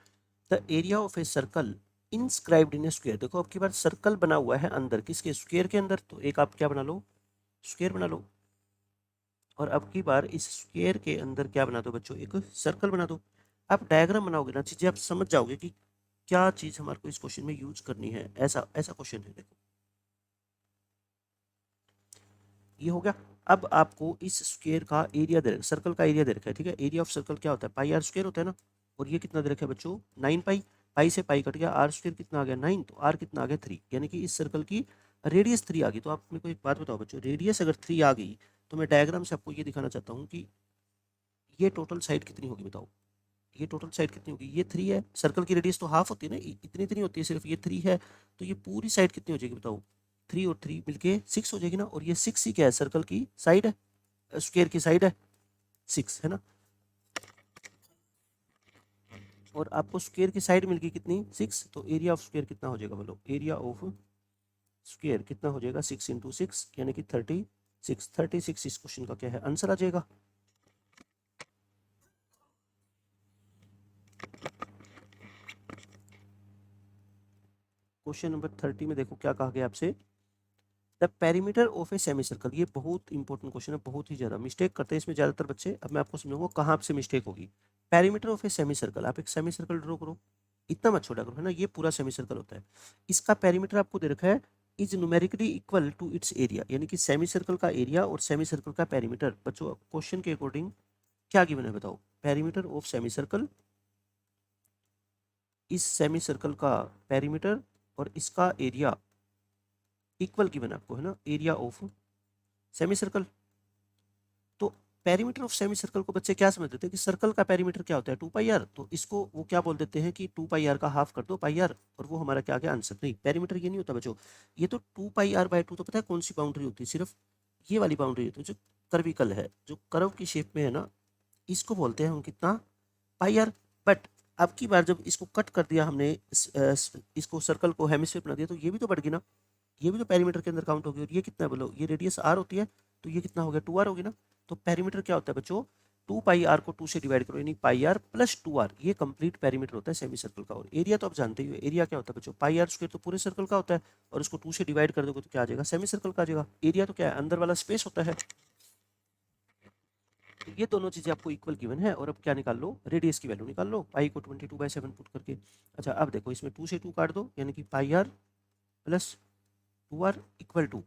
the area of a circle inscribed in A square. देखो अब की बार सर्कल बना हुआ है अंदर, किसके, स्क्वायर के अंदर, तो एक आप क्या बना लो, स्क्वायर बना लो। और अब की बार इस स्क्वायर के अंदर क्या बना दो बच्चों, एक सर्कल बना दो। आप डायग्राम बनाओगे ना, चीजें आप समझ जाओगे कि क्या चीज हमारे को इस क्वेश्चन में यूज करनी है। ऐसा ऐसा क्वेश्चन है, देखो ये हो गया। अब आपको इस स्क्वायर का एरिया दे रखा, सर्कल का एरिया दे रखा है, ठीक है। एरिया ऑफ सर्कल क्या होता है, पाई आर स्क्वायर होता है ना। और ये कितना दे रखा है बच्चों, 9 पाई, पाई से पाई कट गया, आर स्क्वायर कितना आ गया 9, तो आर कितना आ गया 3, यानी कि इस सर्कल की रेडियस 3 आ गई। तो आप मेरे को एक बात बताओ बच्चों, रेडियस अगर 3 आ गई तो मैं डायग्राम से आपको ये दिखाना चाहता हूँ कि ये टोटल साइड कितनी होगी बताओ, ये टोटल साइड कितनी होगी, ये 3 है, सर्कल की रेडियस तो हाफ होती है ना, इतनी इतनी होती है, सिर्फ ये 3 है, तो ये पूरी साइड कितनी हो जाएगी बताओ, 3 और 3 मिलके 6 हो जाएगी ना। और ये 6 ही क्या है, सर्कल की साइड है, स्क्वायर की साइड है 6, है ना। और आपको स्क्वायर की साइड मिल गई कितनी 6, तो एरिया ऑफ स्क्वायर कितना हो जाएगा बोलो, एरिया ऑफ स्क्वायर कितना हो जाएगा 6 × 6 यानी कि 36। 36 इस क्वेश्चन का क्या है आंसर आ जाएगा। क्वेश्चन नंबर 30 में देखो क्या कहा गया आपसे, the perimeter of a semi circle. ये बहुत इंपॉर्टेंट क्वेश्चन है, बहुत ही ज्यादा मिस्टेक करते हैं इसमें ज्यादातर बच्चे। अब मैं आपको समझाऊंगा कहाँ से मिस्टेक होगी। Perimeter of a semi circle, आप एक सेमी सर्कल ड्रॉ करो, इतना मत छोटा करो, है ना, ये पूरा सेमी सर्कल होता है, इसका पेरीमीटर आपको दे रखा है is numerically equal to its area, यानी कि सेमी सर्कल का एरिया और सेमी सर्कल का पेरीमीटर। बच्चों क्वेश्चन के अकॉर्डिंग क्या गिवन है बताओ, पेरीमीटर ऑफ सेमी सर्कल, इस सेमी सर्कल का पेरीमीटर और इसका एरिया इक्वल गिवन है आपको, है ना, एरिया ऑफ सेमी सर्कल। तो पेरीमीटर ऑफ सेमी सर्कल को बच्चे क्या समझ लेते हैं कि सर्कल का पेरीमीटर क्या होता है 2 पाई आर, तो इसको वो क्या बोल देते हैं कि 2 पाई आर का हाफ कर दो पाई आर, और वो हमारा क्या आ गया आंसर। नहीं, पेरीमीटर ये नहीं होता बच्चों, ये तो 2 पाई आर/2, तो पता है कौन सी बाउंड्री होती है, सिर्फ ये वाली बाउंड्री होती है जो कर्विकल है, जो कर्व की शेप में है ना, इसको बोलते हैं हम कितना, पाई आर। बट अब की बार जब इसको कट कर दिया हमने, इसको सर्कल को हेमिस्फीयर बना दिया, तो ये भी तो बढ़ गई ना, ये भी तो पेरीमीटर के अंदर काउंट होगी। और ये कितना है बोलो, ये रेडियस आर होती है, तो ये कितना हो गया 2 आर होगी ना। तो पेरीमीटर क्या होता है बच्चों, 2 पाई आर को 2 से डिवाइड करो, यानी पाई आर प्लस 2 आर, ये कंप्लीट पेरीमीटर होता है सेमी सर्कल का। और एरिया तो आप जानते ही हो, एरिया क्या होता है बच्चों, पाई आर² तो पूरे सर्कल का होता है, और उसको 2 से डिवाइड कर दोगे तो क्या आ जाएगा, सेमी सर्कल का आ जाएगा। एरिया तो क्या है, अंदर वाला स्पेस होता है। तो ये दोनों चीजें आपको इक्वल गिवन है, और अब क्या निकाल लो, रेडियस की वैल्यू निकाल लो, पाई को 22/7 पुट करके। अच्छा अब देखो, इसमें 2 से 2 काट दो, यानी कि pi r plus 2 r equal to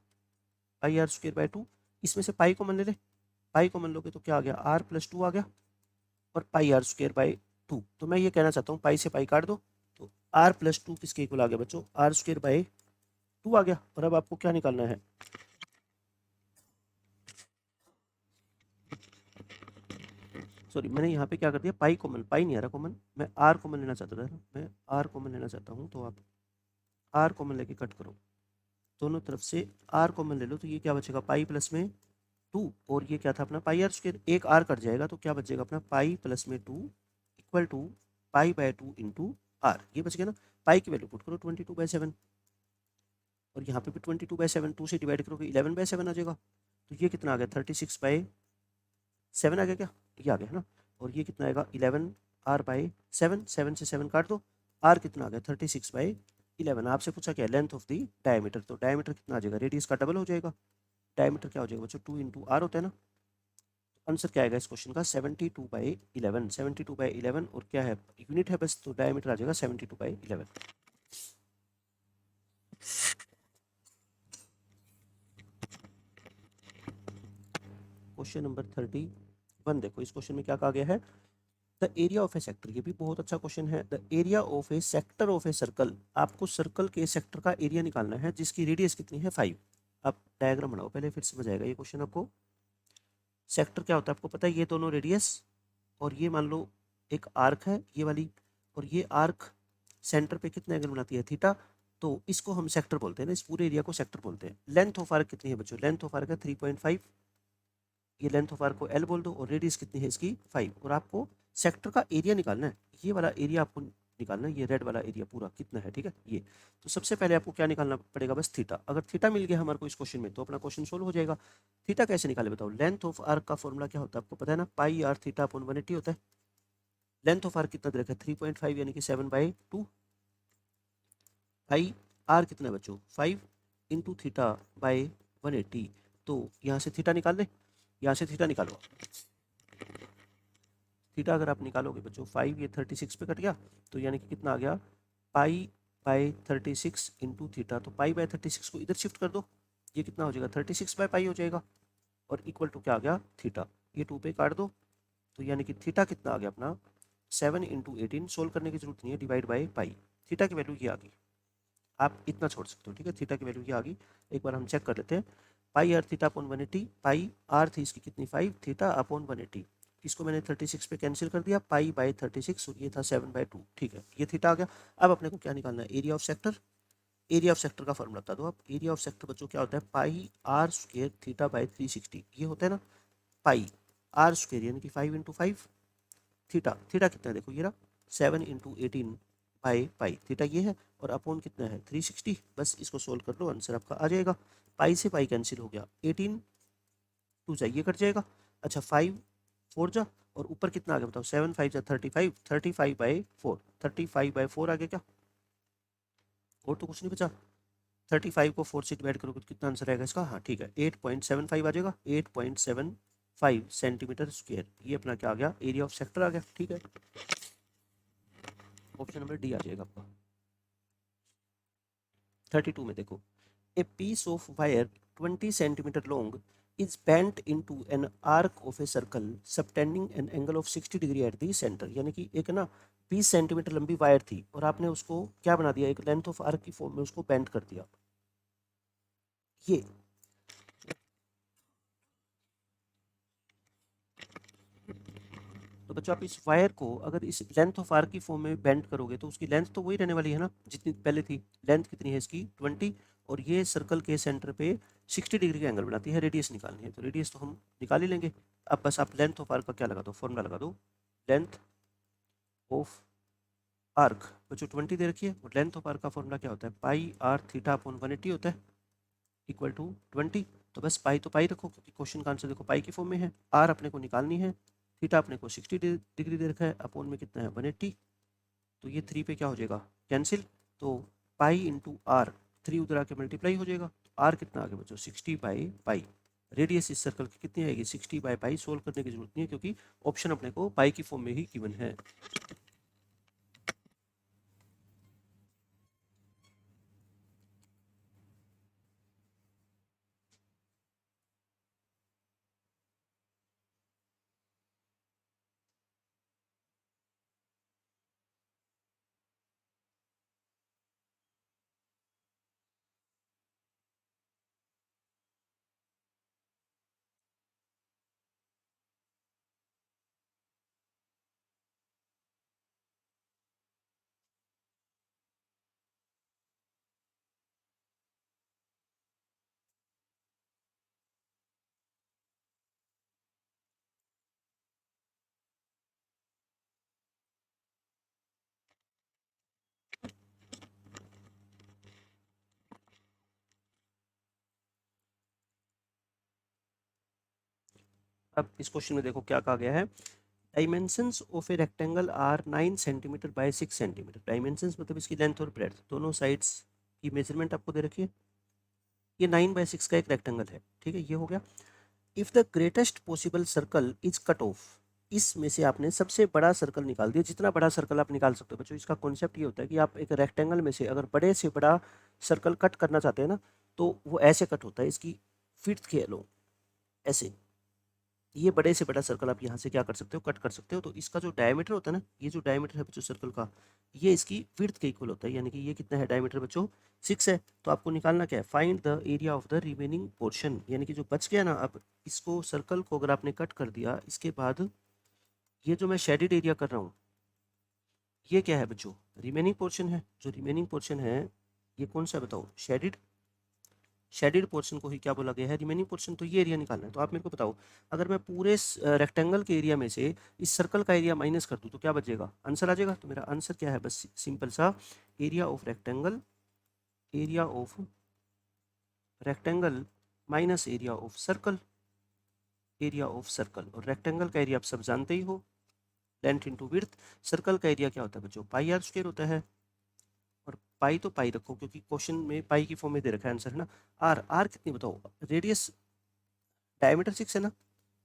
pi आर² बाय 2। इसमें से पाई कॉमन ले ले, पाई कॉमन लोगे तो क्या आ गया, आर प्लस 2 आ गया, और पाई आर² बाय 2। तो मैं ये कहना चाहता हूँ, पाई से पाई काट दो, तो आर प्लस 2 किसके इक्वल आ गया बच्चों, आर² बाय 2 आ गया। और अब आपको क्या निकालना है, सॉरी मैंने यहाँ पे क्या कर दिया, पाई कॉमन, पाई नहीं आ रहा कॉमन, मैं आर कॉमन लेना चाहता था, मैं आर कॉमन लेना चाहता हूँ, तो आप आर कॉमन लेके कट करो, दोनों तरफ से आर कॉमन ले लो, तो ये क्या बचेगा, पाई प्लस में 2, और ये क्या था अपना पाई आर², एक आर कट जाएगा, तो क्या बचेगा अपना पाई प्लस में 2 इक्वल टू पाई/2 इंटू आर, ये बच गया ना। पाई की वैल्यू पुट करो 22/7, और यहाँ पे भी 22/7, 2 से डिवाइड करोगे 11/7 आ जाएगा, तो ये कितना आ गया 36/7 आ गया क्या, ये आ गया है ना। और ये कितना आएगा 11r/7, 7 से 7 काट दो, आर कितना आ गया 36/11। आपसे पूछा क्या, लेंथ ऑफ द डायमीटर, तो डायमीटर कितना आ जाएगा, रेडियस का डबल हो जाएगा, डायमीटर क्या हो जाएगा बच्चों 2 इंटू आर होता है ना। आंसर क्या आएगा इस क्वेश्चन का 72/11, 72/11, और क्या है यूनिट है बस, तो डायमीटर आ जाएगा 72/11। क्वेश्चन नंबर 31 देखो, इस क्वेश्चन में क्या कहा गया है, the area of A sector, ये भी बहुत अच्छा क्वेश्चन है। The area of A sector of a circle, आपको सर्कल के सेक्टर का एरिया निकालना है जिसकी रेडियस कितनी है 5। आप डायग्राम बनाओ पहले, फिर समझ आएगा ये क्वेश्चन आपको। सेक्टर क्या होता है आपको पता है, ये दोनों रेडियस, और ये मान लो एक आर्क है ये वाली, और ये आर्क सेंटर पे कितने एंगल बनाती है, थीटा, तो इसको हम सेक्टर बोलते हैं ना, इस पूरे एरिया को सेक्टर बोलते हैं। लेंथ ऑफ आर्क कितनी है बच्चों, लेंथ ऑफ आर्क है 3.5, ये लेंथ ऑफ आर्क को एल बोल दो, और रेडियस कितनी है इसकी 5, और आपको सेक्टर का एरिया निकालना है, ये वाला एरिया आपको निकालना है, ये रेड वाला एरिया पूरा कितना है, ठीक है ये। तो सबसे पहले आपको क्या निकालना पड़ेगा, बस थीटा। अगर थीटा मिल गया हमारे को इस क्वेश्चन में, तो अपना क्वेश्चन सोल्व हो जाएगा। थीटा कैसे निकाले बताओ, लेंथ ऑफ आर्क का फॉर्मूला क्या होता है आपको पता है ना, पाई r θ/180 होता है। लेंथ ऑफ आर्क कितना दे रखा है 3.5, यानी कि 7/2। पाई आर कितना है बच्चों 5 इंटू θ/180, तो यहाँ से थीटा निकाल दे, यहाँ से थीटा निकालो, थीटा अगर आप निकालोगे बच्चों 5, ये 36 पे कट गया, तो यानी कि कितना आ गया पाई/36 इंटू थीटा, तो पाई/36 को इधर शिफ्ट कर दो, ये कितना हो जाएगा 36/पाई हो जाएगा, और इक्वल टू क्या आ गया थीटा, ये 2 पे काट दो, तो यानी कि थीटा कितना आ गया अपना 7 इंटू 18, सोल्व करने की जरूरत नहीं है, डिवाइड बाई पाई, थीटा की वैल्यू ये आ गई, आप इतना छोड़ सकते हो, ठीक है, थीटा की वैल्यू ये आ गई। एक बार हम चेक कर लेते हैं, पाई r θ/180, पाई आर थी इसकी कितनी 5, θ/180, इसको मैंने 36 पे कैंसिल कर दिया, पाई/36, और ये था 7/2, ठीक है, ये थीटा आ गया। अब अपने को क्या निकालना है, area of sector. Area of sector का फॉर्मूला बता दो आप, एरिया ऑफ सेक्टर बच्चों क्या होता है, पाई r² θ/360, ये होता है ना, पाई r² यानी कि 5 इंटू 5, थीटा, थीटा कितना है देखो ये रहा 7 इंटू 18/पाई, थीटा ये है, और अपॉन कितना है 360, बस इसको सोल्व कर लो, आंसर आपका आ जाएगा। पाई से पाई कैंसिल हो गया, 18 2 जा ये कट जाएगा, अच्छा 5 4 जा, और ऊपर कितना आ गया बताओ 7 5 जा 35, 35/4, 35/4 आ गया क्या, और तो कुछ नहीं बचा। 35 को 4 से डिवाइड करोगे तो कितना आंसर आएगा इसका, हाँ ठीक है 8.75 आ जाएगा, 8.75 सेंटीमीटर स्क्वायर, ये अपना क्या आ गया, एरिया ऑफ सेक्टर आ गया, ठीक है। ऑप्शन नंबर डी आ जाएगा आपका। 32 में देखो, a piece of wire 20 centimetre long is bent into an arc of a circle subtending an angle of 60 degree at the center। यानी कि एक ना 20 सेंटीमीटर लंबी वायर थी और आपने उसको क्या बना दिया, एक लेंथ ऑफ आर्क की फॉर्म में उसको बेंड कर दिया। ये तो बच्चों आप इस वायर को अगर इस लेंथ ऑफ आर्क की फॉर्म में बेंड करोगे तो उसकी लेंथ तो वही रहने वाली है ना जितनी पहले थी। लेंथ कितनी है इसकी 20, और ये सर्कल के सेंटर पे 60 डिग्री का एंगल बनाती है। रेडियस निकालनी है तो रेडियस तो हम निकाल ही लेंगे। अब बस आप लेंथ ऑफ आर्क का क्या लगा दो, फॉर्मूला लगा दो। लेंथ ऑफ आर्क बच्चों 20 दे रखी है और लेंथ ऑफ आर्क का फॉर्मूला क्या होता है, पाई आर थीटा अपॉन 180 होता है इक्वल टू 20। तो बस पाई तो पाई रखो क्योंकि क्वेश्चन का आंसर देखो पाई की फॉर्म में है। आर अपने को निकालनी है, थीटा अपने को 60 डिग्री दे रखा है, अपॉन में कितना है 180। तो ये 3 पे क्या हो जाएगा कैंसिल, तो पाई इंटू आर 3 उधर आके मल्टीप्लाई हो जाएगा। तो आर कितना आ गया बच्चों 60 बाई पाई। रेडियस इस सर्कल की कितनी आएगी 60 बाई पाई। सोल्व करने की जरूरत नहीं है क्योंकि ऑप्शन अपने को पाई की फॉर्म में ही गिवन है। अब इस क्वेश्चन में देखो क्या कहा गया है, dimensions of a rectangle are 9 centimetre by 6 centimetre. Dimensions मतलब इसकी लेंथ और ब्रेड्थ दोनों साइड्स की मेजरमेंट आपको दे रखी है। ये 9/6 का एक रेक्टेंगल है, ठीक है, ये हो गया। If the greatest possible circle is cut off, इसमें से आपने सबसे बड़ा सर्कल निकाल दिया। जितना बड़ा सर्कल आप निकाल सकते हो बच्चों, इसका कॉन्सेप्ट ये होता है कि आप एक रेक्टेंगल में से अगर बड़े से बड़ा सर्कल कट करना चाहते हैं ना तो वो ऐसे कट होता है, इसकी फिफ्थ कह लो ऐसे। ये बड़े से बड़ा सर्कल आप यहाँ से क्या कर सकते हो, कट कर सकते हो। तो इसका जो डायमीटर होता है ना, ये जो डायमीटर है बच्चों सर्कल का, ये इसकी विड्थ के इक्वल होता है। यानी कि ये कितना है डायमीटर बच्चों 6 है। तो आपको निकालना क्या है, find the area of the remaining portion. यानी कि जो बच गया ना, अब इसको सर्कल को अगर आपने कट कर दिया, इसके बाद ये जो मैं शेडिड एरिया कर रहा हूँ ये क्या है बच्चों, रिमेनिंग पोर्शन है। जो रिमेनिंग पोर्शन है ये कौन सा बताओ, शेडिड। शेडिड पोर्शन को ही क्या बोला गया है, रिमेनिंग पोर्शन। तो ये एरिया निकालना है। तो आप मेरे को बताओ, अगर मैं पूरे रेक्टेंगल के एरिया में से इस सर्कल का एरिया माइनस कर दूं तो क्या बचेगा, आंसर आ जाएगा। तो मेरा आंसर क्या है, बस सिंपल सा area of rectangle, area of rectangle minus area of circle, area of circle. और रेक्टेंगल का एरिया आप सब जानते ही हो, लेंथ इंटू विड्थ। सर्कल का एरिया क्या होता है बच्चों, पाई आर स्क्वायर होता है। और पाई तो पाई रखो क्योंकि क्वेश्चन में पाई की फॉर्म में दे रखा है आंसर, है ना। आर आर कितनी बताओ, रेडियस डायमीटर 6 है ना,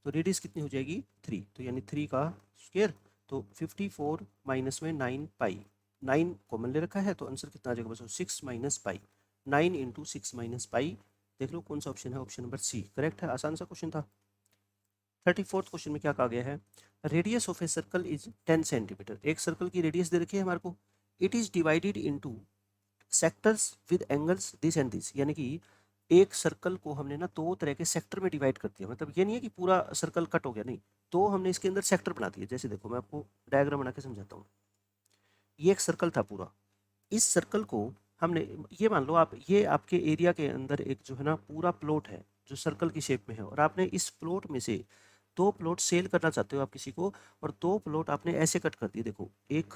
तो रेडियस कितनी हो जाएगी 3। तो यानी 3 का स्क्वायर। तो 54 माइनस में 9 पाई, 9 कॉमन ले रखा है तो आंसर कितना आ जाएगा बच्चों 6 minus pi. 9 into 6 minus pi. देख लो कौन सा ऑप्शन है, ऑप्शन नंबर सी करेक्ट है। आसान सा क्वेश्चन था। 34th क्वेश्चन में क्या कहा गया है, radius of a circle is 10 centimetre. एक सर्कल की रेडियस दे रखी है हमारे को। It is divided into sectors with angles this and this. यानी कि एक सर्कल को हमने ना दो तरह के सेक्टर में डिवाइड कर दिया। मतलब ये नहीं है कि पूरा सर्कल कट हो गया, नहीं, तो हमने इसके अंदर सेक्टर बना दिए। जैसे देखो मैं आपको डायग्राम बना के समझाता हूँ। ये एक सर्कल था पूरा, इस सर्कल को हमने, ये मान लो आप, ये आपके एरिया के अंदर एक जो है ना पूरा प्लॉट है जो सर्कल की शेप में है, और आपने इस प्लॉट में से दो प्लॉट सेल करना चाहते हो आप किसी को, और दो प्लॉट आपने ऐसे कट कर दिए। देखो एक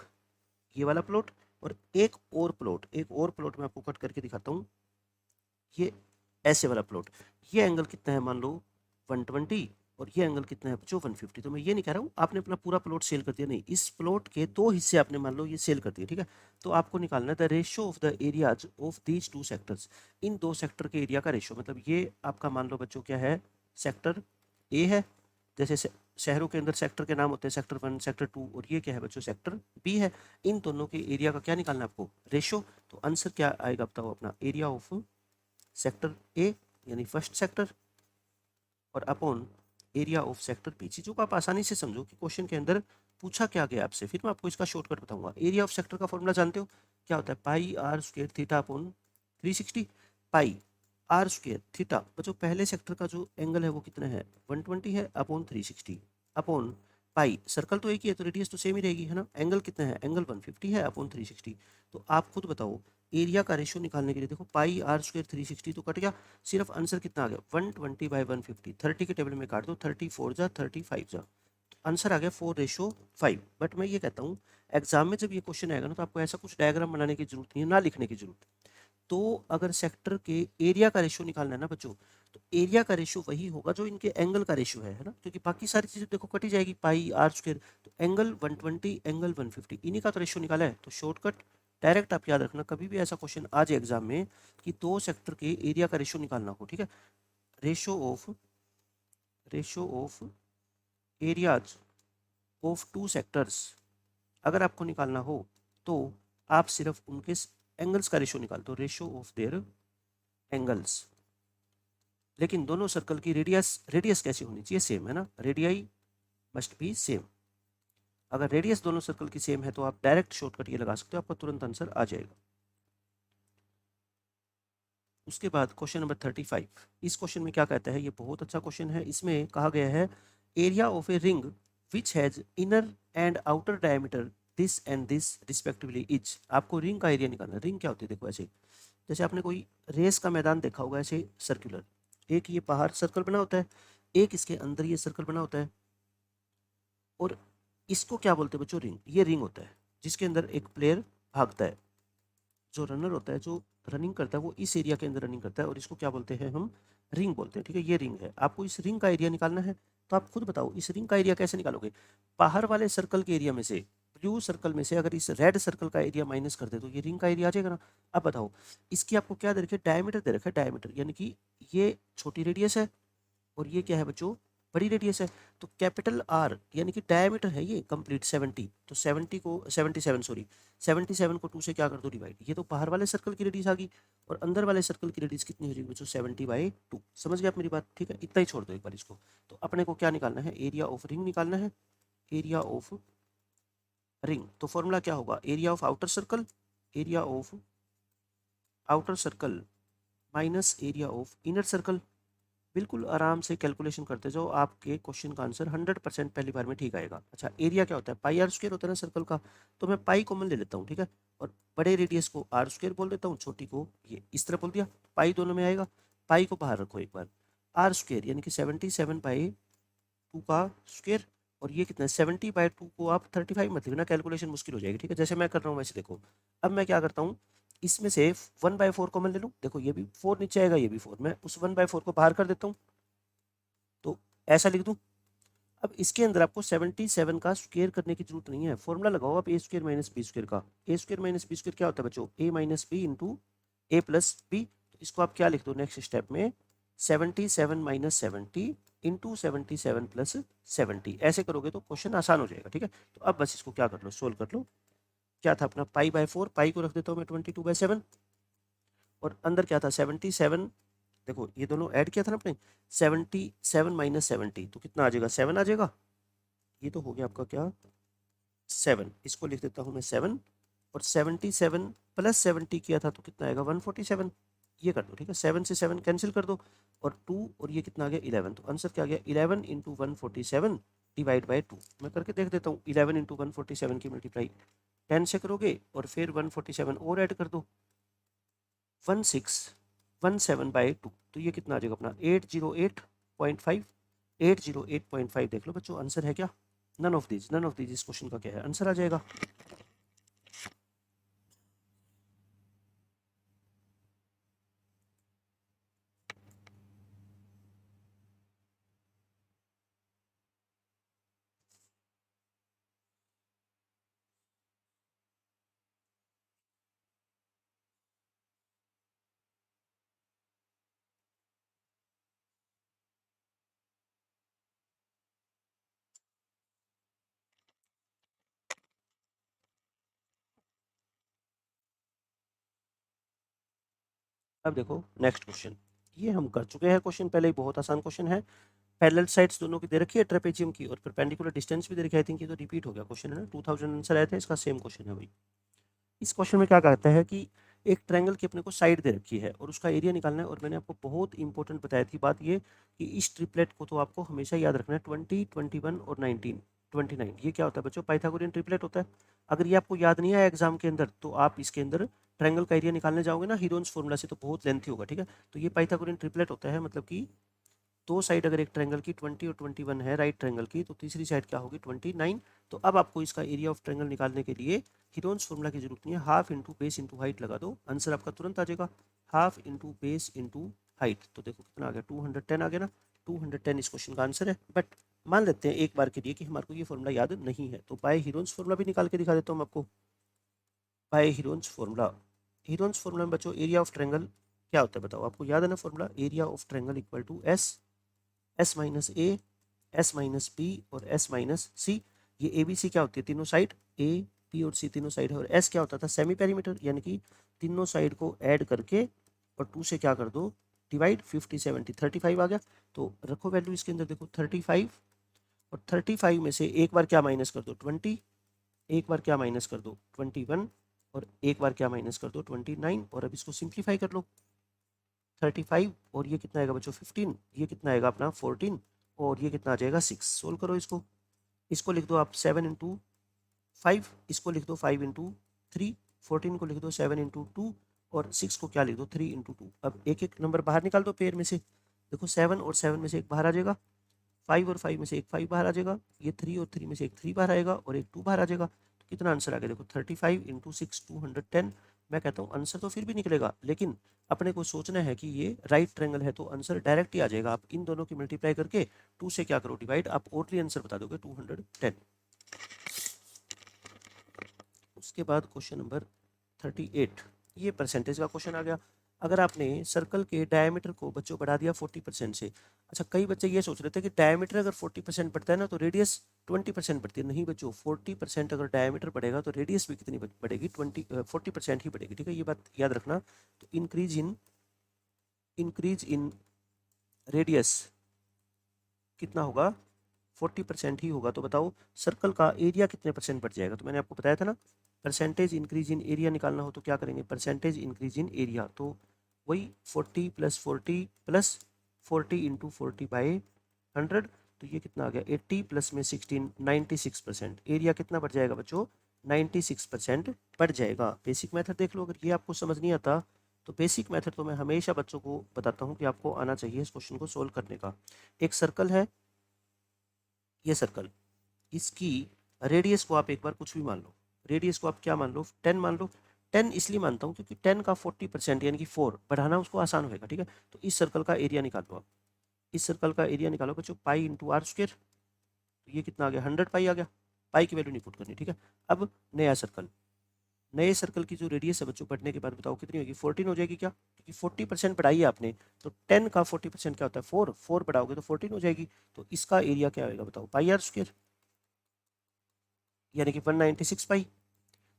ये वाला प्लॉट और एक और प्लॉट, एक और प्लॉट मैं आपको कट करके दिखाता हूँ। ये ऐसे वाला प्लॉट, ये एंगल कितना है मान लो 120, और ये एंगल कितना है बच्चों 150। तो मैं ये नहीं कह रहा हूँ आपने अपना पूरा प्लॉट सेल कर दिया, नहीं, इस प्लॉट के दो हिस्से आपने मान लो ये सेल कर दिए, ठीक है। तो आपको निकालना है the ratio of the areas of these two sectors. इन दो सेक्टर के एरिया का रेशियो, मतलब ये आपका मान लो बच्चों क्या है, सेक्टर ए है। जैसे शहरों के अंदर सेक्टर के नाम होते हैं सेक्टर 1 सेक्टर 2, और ये क्या है बच्चों सेक्टर बी है। इन दोनों के एरिया का क्या निकालना है आपको, रेशियो। तो आंसर क्या आएगा बताओ अपना, एरिया ऑफ सेक्टर ए यानी फर्स्ट सेक्टर और upon area of sector B. चीज़ों को आप आसानी से समझो कि क्वेश्चन के अंदर पूछा क्या गया आपसे, फिर मैं आपको इसका शॉर्टकट बताऊंगा। एरिया ऑफ सेक्टर का फॉर्मूला जानते हो क्या होता है? Pi r square theta upon 360। Pi r square theta, बच्चों पहले सेक्टर का जो एंगल है वो कितना है? 120 है अपॉन 360 अपॉन पाई, सर्कल तो एक ही है तो रेडियस तो सेम ही रहेगी है ना। एंगल कितना है? एंगल 150 है अपॉन 360। तो आप खुद बताओ एरिया का रेशियो निकालने के लिए, देखो पाई आर स्क्वायर 360 तो कट गया, सिर्फ आंसर कितना आ गया? 120 बाई 150। 30 के टेबल में काट दो, 34 जा 35 जा, आंसर आ गया 4:5। बट मैं ये कहता हूँ एग्जाम में जब ये क्वेश्चन आएगा ना तो आपको ऐसा कुछ डायग्राम बनाने की जरूरत नहीं है, ना लिखने की जरूरत। तो अगर सेक्टर के एरिया का रेशियो निकालना है ना बच्चों, तो एरिया का रेशियो वही होगा जो इनके एंगल का रेशियो है ना, क्योंकि बाकी सारी चीजें देखो कटी जाएगी, पाई आर स्क्वायर, तो एंगल 120 एंगल 150 इन्हीं का तो रेशियो निकाला है। तो शॉर्टकट डायरेक्ट आप याद रखना, कभी भी ऐसा क्वेश्चन आ जाए एग्जाम में कि दो सेक्टर के एरिया का रेशियो निकालना हो, ठीक है, ratio of areas of to sectors अगर आपको निकालना हो तो आप सिर्फ उनके एंगल्स का रेशियो निकाल दो, रेशियो ऑफ देयर एंगल्स। लेकिन दोनों सर्कल की रेडियस रेडियस कैसी होनी चाहिए? सेम है ना, रेडियाई मस्ट बी सेम। अगर रेडियस दोनों सर्कल की सेम है तो आप डायरेक्ट शॉर्टकट ये लगा सकते हो, आपका तुरंत आंसर आ जाएगा। उसके बाद क्वेश्चन नंबर 35। इस क्वेश्चन में क्या कहता है, ये बहुत अच्छा क्वेश्चन है। इसमें कहा गया है area of a ring which has inner and outer diameter this and this respectively etch. आपको रिंग का एरिया निकालना है। रिंग क्या होती है? देखो ऐसे, जैसे आपने कोई रेस का मैदान देखा होगा, ऐसे सर्कुलर, एक ये बाहर सर्कल बना होता है, एक इसके अंदर ये सर्कल बना होता है, और इसको क्या बोलते हैं बच्चों? रिंग। ये रिंग होता है जिसके अंदर एक प्लेयर भागता है, जो रनर होता है जो रनिंग करता है वो इस एरिया के अंदर रनिंग करता है, और इसको क्या बोलते हैं? हम रिंग बोलते हैं, ठीक है। ये रिंग है, आपको इस रिंग का एरिया निकालना है। तो आप खुद बताओ इस रिंग का एरिया कैसे निकालोगे? बाहर वाले सर्कल के एरिया में से, ब्लू सर्कल में से अगर इस रेड सर्कल का एरिया माइनस कर दे तो ये रिंग का एरिया आ जाएगा ना। अब बताओ इसकी आपको क्या दे रखा है? डायमीटर दे रखा है, डायमीटर यानी कि ये छोटी रेडियस है और ये क्या है बच्चों? बड़ी रेडियस है। तो कैपिटल आर यानी कि डायमीटर है ये कंप्लीट 70, तो 70 को 77 सॉरी 77 को 2 से क्या कर दो? डिवाइड। ये तो बाहर वाले सर्कल की रेडियस आ गई, और अंदर वाले सर्कल की रेडियस कितनी हो जाएगी बच्चों? 70/2। समझ गए आप मेरी बात? ठीक है, इतना ही छोड़ दो एक बार इसको। तो अपने को क्या निकालना है? एरिया ऑफ रिंग निकालना है, एरिया ऑफ रिंग। तो फॉर्मूला क्या होगा? Area of outer circle minus area of inner circle. बिल्कुल आराम से कैलकुलेशन करते जाओ, आपके क्वेश्चन का आंसर 100% पहली बार में ठीक आएगा। अच्छा, एरिया क्या होता है? पाई आर स्क्वायर होता है ना सर्कल का, तो मैं पाई कॉमन ले लेता हूँ, ठीक है, और बड़े रेडियस को आर स्क्वायर बोल देता हूँ, छोटी को ये इस तरह बोल दिया, पाई दोनों में आएगा। पाई को बाहर रखो एक बार, आर स्क्वायर यानी कि 77/2 का स्क्वायर, और ये कितना है? 70/2 को आप 35 मत लिखना, कैलकुलेशन मुश्किल हो जाएगी, ठीक है। जैसे मैं कर रहा हूँ वैसे देखो। अब मैं क्या करता हूँ, इसमें से 1/4 कॉमन ले लूँ, देखो ये भी 4 नीचे आएगा, ये भी 4, मैं उस 1/4 को बाहर कर देता हूँ, तो ऐसा लिख दूं। अब इसके अंदर आपको 77 का स्क्वायर करने की जरूरत नहीं है, फॉर्मूला लगाओ आप ए स्क्वायर माइनस बी स्क्वायर का। ए स्क्वायर माइनस बी स्क्वायर क्या होता है बच्चों? ए माइनस बी इंटू ए प्लस बी। तो इसको आप क्या लिख दो नेक्स्ट स्टेप में? 77 माइनस 70 इंटू 77 प्लस 70। ऐसे करोगे तो क्वेश्चन आसान हो जाएगा, ठीक है। तो अब बस इसको क्या कर लो? सोल्व कर लो। क्या था अपना? पाई/4, पाई को रख देता हूँ मैं 22/7, और अंदर क्या था? 77। देखो ये दोनों ऐड किया था ना आपने, 77 माइनस 70 तो कितना आ जाएगा? 7 आ जाएगा। ये तो हो गया आपका क्या? 7। इसको लिख देता हूँ मैं 7, और 77 प्लस 70 किया था तो कितना आएगा? 147। ये कर दो, ठीक है, 7 से 7 कैंसिल कर दो, और 2, और ये कितना आ गया? 11। तो आंसर क्या आ गया? 11 इंटू 147 डिवाइड बाई 2। मैं करके देख देता हूँ। 11 इंटू 147 की मल्टीप्लाई 10 से करोगे, और फिर 147 और ऐड कर दो, 1617/2। तो ये कितना आ जाएगा अपना? 808.5। 808.5 देख लो बच्चों, आंसर है क्या? नन ऑफ दीज इस क्वेश्चन का क्या है? आंसर आ जाएगा। अब देखो नेक्स्ट क्वेश्चन, ये हम कर चुके हैं क्वेश्चन पहले ही, बहुत आसान क्वेश्चन है। पैरेलल साइड्स दोनों की दे रखी है ट्रेपेजियम की, और परपेंडिकुलर डिस्टेंस भी दे रखी है। आई थिंक ये तो रिपीट हो गया क्वेश्चन है ना, 2000 आंसर आया था इसका, सेम क्वेश्चन है भाई। इस क्वेश्चन में क्या कहता है कि एक ट्रायंगल की अपने को साइड दे रखी है और उसका एरिया निकालना है। और मैंने आपको बहुत इंपॉर्टेंट बताया थी बात ये कि इस ट्रिपलेट को तो आपको हमेशा याद रखना है, 20, 21 और 19, 29। ये क्या होता है बच्चों, पाइथागोरियन ट्रिपलेट होता है। अगर ये आपको याद नहीं आया एग्जाम के अंदर, तो आप इसके अंदर ट्रायंगल का एरिया निकालने जाओगे ना हीरोन्स फॉर्मूला से, तो बहुत लेंथी होगा, ठीक है। तो ये पाइथागोरियन ट्रिपलेट होता है, मतलब कि दो साइड अगर एक ट्रायंगल की 20 और 21 है राइट ट्रायंगल की, तो तीसरी साइड क्या होगी 29। तो अब आपको इसका एरिया ऑफ ट्रायंगल निकालने के लिए हीरोन्स फॉर्मूला की जरूरत नहीं है, half into base into height लगा दो, आंसर आपका तुरंत आ जाएगा। Half into base into height, तो देखो कितना आ गया, 210 आ गया ना। 210 इस क्वेश्चन का आंसर है। बट मान लेते हैं एक बार के लिए कि हमारे को ये फॉर्मूला याद नहीं है, तो बाय हीरोन्स फॉर्मूला भी निकाल के दिखा देता हूँ मैं आपको। By Heron's formula, Heron's formula में बच्चों एरिया ऑफ ट्रायंगल क्या होता है बताओ, आपको याद है ना formula, area of triangle equal to S, S minus A, S minus B और एस माइनस सी। ये ए बी सी क्या होती है, तीनों साइड, ए बी और सी तीनों साइड है। और एस क्या होता था, सेमी पेरीमीटर, यानी कि तीनों साइड को ऐड करके और 2 से क्या कर दो डिवाइड, 50 70 35 आ गया। तो रखो वैल्यू इसके अंदर, देखो 35, और 35 में से एक बार क्या माइनस कर दो 20, एक बार क्या माइनस कर दो 21, और एक बार क्या माइनस कर दो 29। और अब इसको सिंप्लीफाई कर लो, 35 और ये कितना आएगा बच्चों 15, ये कितना आएगा अपना 14, और ये कितना आ जाएगा 6। सोल्व करो इसको, इसको लिख दो आप 7 इंटू 5, इसको लिख दो 5 इंटू 3, 14 को लिख दो 7 इंटू 2, और 6 को क्या लिख दो 3 इंटू 2। अब एक एक नंबर बाहर निकाल दो पेयर में से, देखो 7 और 7 में से एक बाहर आ जाएगा, 5 और 5 में से एक 5 बाहर आ जाएगा, ये 3 और 3 में से एक 3 बाहर आएगा, और एक 2 बाहर आ जाएगा। तो कितना आंसर आ गया देखो 35 इंटू 6 210। मैं कहता हूँ आंसर तो फिर भी निकलेगा, लेकिन अपने को सोचना है कि ये राइट ट्रायंगल है, तो आंसर डायरेक्ट ही आ जाएगा। आप इन दोनों की मल्टीप्लाई करके 2 से क्या करो डिवाइड, आप ओनली आंसर बता दोगे 210। उसके बाद क्वेश्चन नंबर 38, ये परसेंटेज का क्वेश्चन आ गया। अगर आपने सर्कल के डायमीटर को बच्चों बढ़ा दिया 40% से, अच्छा कई बच्चे ये सोच रहे थे कि डायमीटर अगर 40% बढ़ता है ना तो रेडियस 20% बढ़ती है। नहीं बच्चों, 40% अगर डायमीटर बढ़ेगा तो रेडियस भी कितनी बढ़ेगी, 40% ही बढ़ेगी, ठीक है, ये बात याद रखना। तो इंक्रीज इन रेडियस कितना होगा, 40% ही होगा। तो बताओ सर्कल का एरिया कितने परसेंट बढ़ जाएगा, तो मैंने आपको बताया था ना, परसेंटेज इंक्रीज इन एरिया निकालना हो तो क्या करेंगे, परसेंटेज इंक्रीज इन एरिया, तो वही 40 प्लस 40 प्लस 40 इंटू 40 बाई 100, तो ये कितना आ गया 80 प्लस में 16, 96%। एरिया कितना बढ़ जाएगा बच्चों, 96% बढ़ जाएगा। बेसिक मेथड देख लो, अगर ये आपको समझ नहीं आता तो बेसिक मेथड तो मैं हमेशा बच्चों को बताता हूँ कि आपको आना चाहिए इस क्वेश्चन को सोल्व करने का। एक सर्कल है, ये सर्कल, इसकी रेडियस को आप एक बार कुछ भी मान लो, रेडियस को आप क्या मान लो 10 मान लो। 10 इसलिए मानता हूँ क्योंकि 10 का 40% यानी कि 4 बढ़ाना उसको आसान होगा, ठीक है। तो इस सर्कल का एरिया निकालो आप, इस सर्कल का एरिया निकालो बच्चों, पाई इंटू आर स्क्र, तो ये कितना आ गया 100 पाई आ गया। पाई की वैल्यू नहीं पुट करनी, ठीक है। अब नया सर्कल, नए सर्कल की जो रेडियस है बच्चों बढ़ने के बाद बताओ कितनी होगी, 14 हो जाएगी क्या, क्योंकि 40% बढ़ाई है आपने। तो 10 का 40% क्या होता है 4, 4 बढ़ाओगे तो 14 हो जाएगी। तो इसका एरिया क्या होगा बताओ, पाई आर स्क्र, यानी कि 196 पाई।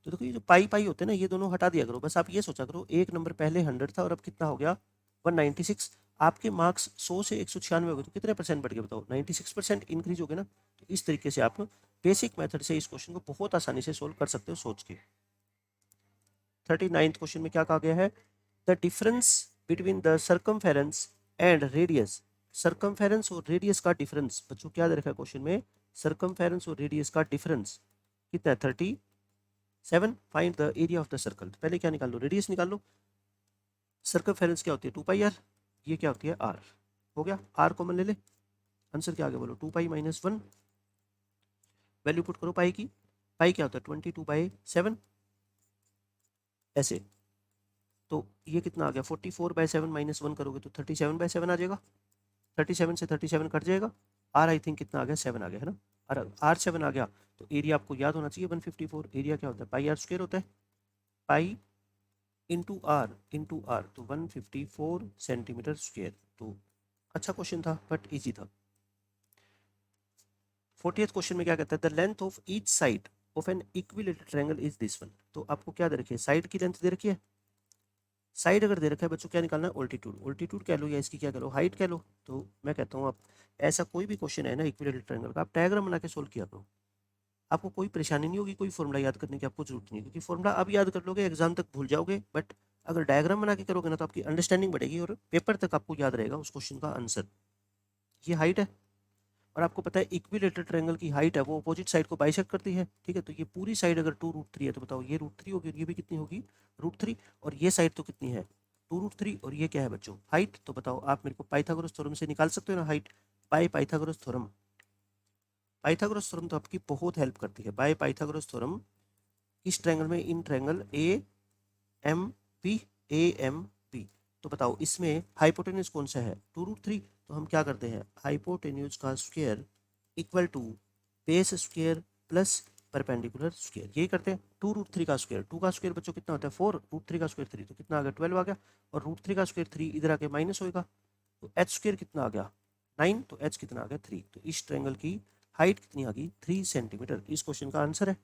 तो देखो ये जो पाई पाई होते हैं ना, ये दोनों हटा दिया करो, बस आप ये सोचा करो एक नंबर पहले 100 था और अब कितना हो गया 196। आपके मार्क्स 100 से 196 हो गए तो कितने परसेंट बढ़ गए बताओ, 96% इंक्रीज हो गए ना। तो इस तरीके से आप बेसिक मेथड से इस क्वेश्चन को बहुत आसानी से सोल्व कर सकते हो सोच के। 39th क्वेश्चन में क्या कहा गया है, the difference between the circumference and radius. Circumference और रेडियस का डिफरेंस बच्चों क्या दे रखा है क्वेश्चन में, सर्कमफेरेंस और रेडियस का डिफरेंस कितना है 37। Find the area of the circle, पहले क्या निकाल लो, रेडियस निकाल लो। सर्कमफेरेंस क्या होती है 2 पाई आर, ये क्या होती है आर। हो गया, आर कॉमन ले ले, आंसर क्या आ गया बोलो 2 पाई माइनस 1। वैल्यू पुट करो पाई की, पाई क्या होता है 22/7 ऐसे। तो ये कितना आ गया 44/7 माइनस 1 करोगे तो 37/7 आ जाएगा। 37 से 37 कट जाएगा, आर आई थिंक कितना आ गया 7 आ गया है ना। और आर 7 आ गया तो एरिया आपको याद होना चाहिए 154। एरिया क्या होता है पाई आर स्क्वायर होता है, पाई इंटू आर तो 154 सेंटीमीटर स्क्वायर। तो अच्छा क्वेश्चन था बट इजी था। 40th क्वेश्चन में क्या कहता है, the length of each side of an equilateral triangle is this one. तो आपको क्या दे रखी है, साइड की लेंथ दे रखी है, साइड अगर दे रखा है बच्चों, क्या निकालना है? ऑल्टीट्यूड। ऑल्टीट्यूड कह लो या इसकी क्या कह लो, हाइट कह लो। तो मैं कहता हूँ आप ऐसा कोई भी क्वेश्चन है ना इक्विलेटरल ट्रायंगल का, आप डायग्राम बना के सोल्व किया करो। आपको कोई परेशानी नहीं होगी, कोई फॉर्मूला याद करने की आपको जरूरत नहीं है, क्योंकि फॉर्मूला अब याद कर लोगे एग्जाम तक भूल जाओगे, बट अगर डायग्राम बना के करोगे ना तो आपकी अंडरस्टैंडिंग बढ़ेगी और पेपर तक आपको याद रहेगा उस क्वेश्चन का आंसर। ये हाइट है, और आपको पता है इक्विलेटरल ट्रायंगल की हाइट है वो अपोजिट साइड को बाइसेक्ट करती है, ठीक है। तो ये पूरी साइड अगर 2√3 है तो बताओ ये √3 होगी और ये भी कितनी होगी? √3। और ये साइड तो कितनी है? 2√3। और ये क्या है बच्चों? हाइट। तो बताओ आप मेरे को पाइथागोरस थ्योरम से निकाल सकते हो ना height, by Pythagoras theorem. Pythagoras theorem तो आपकी बहुत हेल्प करती है। बाय पाइथागोरस थ्योरम इस ट्रायंगल में, in triangle A M P, A M P, तो बताओ इसमें हाइपोटेन्यूज कौन सा है? 2√3। तो हम क्या करते हैं, हाइपोटेन्यूज का square equal to base square plus perpendicular square, यही करते हैं। 2√3 का स्क्वायर, 2 का स्क्वायर बच्चों कितना होता है? 4। √3 का स्क्वायर 3, तो कितना आ गया? 12 आ गया। और √3 का स्क्वायर 3 इधर आके माइनस होएगा, तो एच स्क्वायर कितना आ गया? 9। तो एच कितना आ गया? 3। तो इस ट्रायंगल की हाइट कितनी आ गई? 3 सेंटीमीटर। इस क्वेश्चन का आंसर है।